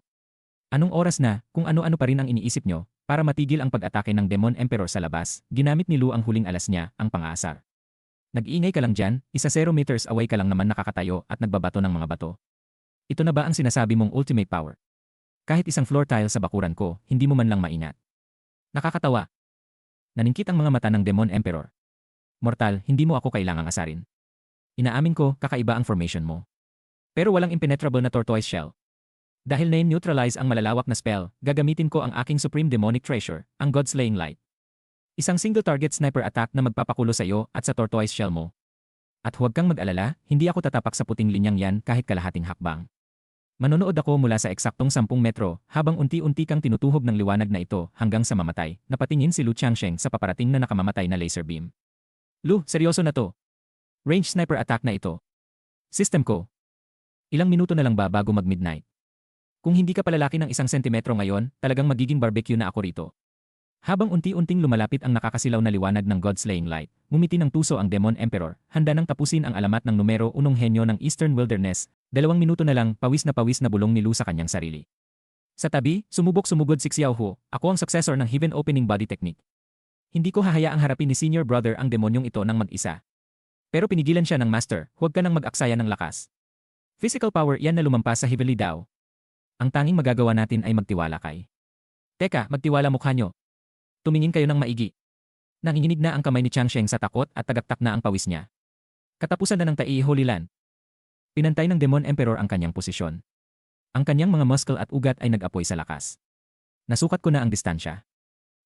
Anong oras na, kung ano-ano pa rin ang iniisip niyo, para matigil ang pag-atake ng Demon Emperor sa labas, ginamit ni Lu ang huling alas niya, ang pang-aasar. Nag-iingay ka lang dyan, 0 meters away ka lang naman nakakatayo at nagbabato ng mga bato. Ito na ba ang sinasabi mong ultimate power? Kahit isang floor tile sa bakuran ko, hindi mo man lang maingat. Nakakatawa. Naningkit ang mga mata ng Demon Emperor. Mortal, hindi mo ako kailangang asarin. Inaamin ko, kakaiba ang formation mo. Pero walang impenetrable na tortoise shell. Dahil na-neutralize ang malalawak na spell, gagamitin ko ang aking supreme demonic treasure, ang God-slaying light. Isang single target sniper attack na magpapakulo sa iyo at sa tortoise shell mo. At huwag kang mag-alala, hindi ako tatapak sa puting linyang yan kahit kalahating hakbang. Manonood ako mula sa eksaktong 10 metro habang unti-unti kang tinutuhog ng liwanag na ito hanggang sa mamatay, napatingin si Lu Changsheng sa paparating na nakamamatay na laser beam. Lu, seryoso na to. Range sniper attack na ito. System ko. Ilang minuto na lang ba bago mag-midnight? Kung hindi ka palalaki ng 1 sentimetro ngayon, talagang magiging barbecue na ako rito. Habang unti-unting lumalapit ang nakakasilaw na liwanag ng God-slaying light, ngumiti ng tuso ang Demon Emperor, handa nang tapusin ang alamat ng numero 1 henyo ng Eastern Wilderness. 2 minuto na lang, pawis na bulong ni Lu sa kanyang sarili. Sa tabi, sumubok-sumugod si Xiaohu, ako ang successor ng Heaven Opening Body Technique. Hindi ko hahayaang harapin ni Senior Brother ang demonyong ito ng mag-isa. Pero pinigilan siya ng Master, huwag ka nang mag-aksaya ng lakas. Physical power yan na lumampas sa Heavenly Dao. Ang tanging magagawa natin ay magtiwala kay. Teka, magtiwala mukha nyo. Tumingin kayo ng maigi. Nanginginig na ang kamay ni Changsheng sa takot at tagaktak na ang pawis niya. Katapusan na ng Tai Holy Land. Pinantay ng Demon Emperor ang kanyang posisyon. Ang kanyang mga muscle at ugat ay nag-apoy sa lakas. Nasukat ko na ang distansya.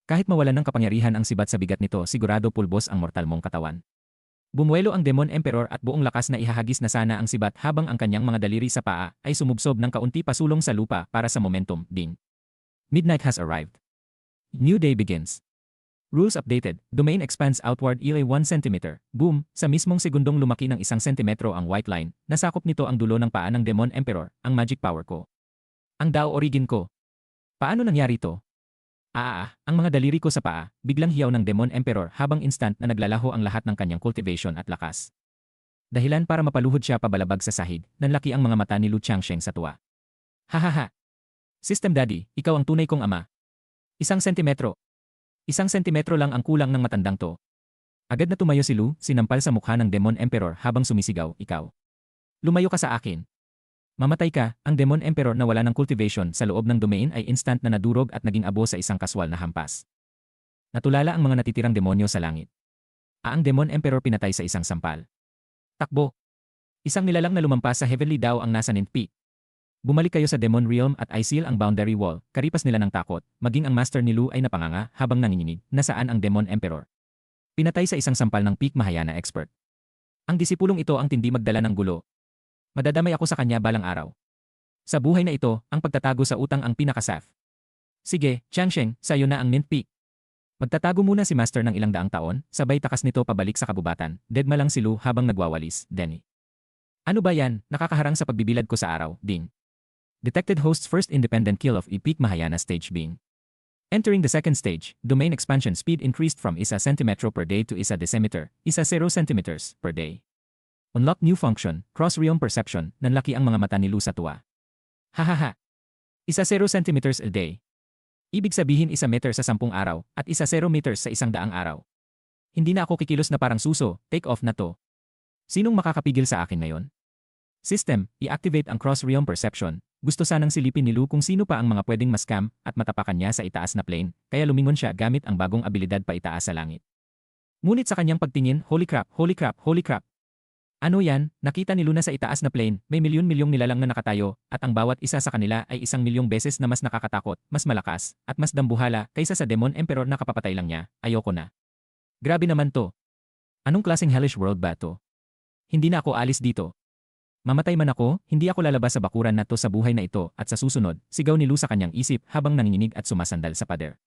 Kahit mawalan ng kapangyarihan ang sibat sa bigat nito, sigurado pulbos ang mortal mong katawan. Bumuelo ang Demon Emperor at buong lakas na ihahagis na sana ang sibat habang ang kanyang mga daliri sa paa ay sumubsob ng kaunti pasulong sa lupa para sa momentum. Ding. Midnight has arrived. New day begins. Rules updated. Domain expands outward 1 cm. Boom! Sa mismong segundong lumaki ng 1 cm ang white line, nasakop nito ang dulo ng paa ng Demon Emperor, ang magic power ko. Ang Dao Origin ko. Paano nangyari to? Ang mga daliri ko sa paa, biglang hiyaw ng Demon Emperor habang instant na naglalaho ang lahat ng kanyang cultivation at lakas. Dahilan para mapaluhod siya pabalabag sa sahig, nanlaki ang mga mata ni Lu Changsheng sa tuwa. Hahaha! System Daddy, ikaw ang tunay kong ama. 1 sentimetro. 1 sentimetro lang ang kulang ng matandang to. Agad na tumayo si Lu, sinampal sa mukha ng Demon Emperor habang sumisigaw, ikaw. Lumayo ka sa akin. Mamatay ka, ang Demon Emperor na wala ng cultivation sa loob ng domain ay instant na nadurog at naging abo sa isang kaswal na hampas. Natulala ang mga natitirang demonyo sa langit. Ang Demon Emperor pinatay sa isang sampal. Takbo. Isang nilalang na lumampas sa Heavenly Dao ang nasa Ninth Peak. Bumalik kayo sa Demon Realm at i-seal ang boundary wall, karipas nila ng takot, maging ang master ni Lu ay napanganga habang nanginginig, nasaan ang Demon Emperor. Pinatay sa isang sampal ng Peak Mahayana expert. Ang disipulong ito ang tindi magdala ng gulo. Madadamay ako sa kanya balang araw. Sa buhay na ito, ang pagtatago sa utang ang pinakasaf. Sige, Changsheng, sayo na ang mint peak. Magtatago muna si Master ng ilang daang taon, sabay takas nito pabalik sa kabubatan, deadma lang si Lu habang nagwawalis, Denny. Ano ba yan, nakakaharang sa pagbibilad ko sa araw, ding. Detected host's first independent kill of Epic Mahayana stage being. Entering the second stage, domain expansion speed increased from 1 centimetro per day to 1 decimeter, 0 centimeters per day. Unlock new function, cross-realm perception, nanlaki ang mga mata ni Lu sa tuwa. Hahaha. 1 centimeters a day. Ibig sabihin 1 meter sa 10 araw, at 1 meters sa 100 araw. Hindi na ako kikilos na parang suso, take off na to. Sinong makakapigil sa akin ngayon? System, i-activate ang cross-realm perception. Gusto sanang silipin ni Lu kung sino pa ang mga pwedeng mascam at matapakan niya sa itaas na plane, kaya lumingon siya gamit ang bagong abilidad pa itaas sa langit. Ngunit sa kanyang pagtingin, holy crap, holy crap, holy crap. Ano yan? Nakita ni Luna sa itaas na plane, may milyon-milyong nilalang na nakatayo, at ang bawat isa sa kanila ay 1,000,000 beses na mas nakakatakot, mas malakas, at mas dambuhala kaysa sa Demon Emperor na kapapatay lang niya. Ayoko na. Grabe naman to. Anong klaseng hellish world ba to? Hindi na ako alis dito. Mamatay man ako, hindi ako lalabas sa bakuran na to sa buhay na ito, at sa susunod, sigaw ni Lu sa kanyang isip habang nanginginig at sumasandal sa pader.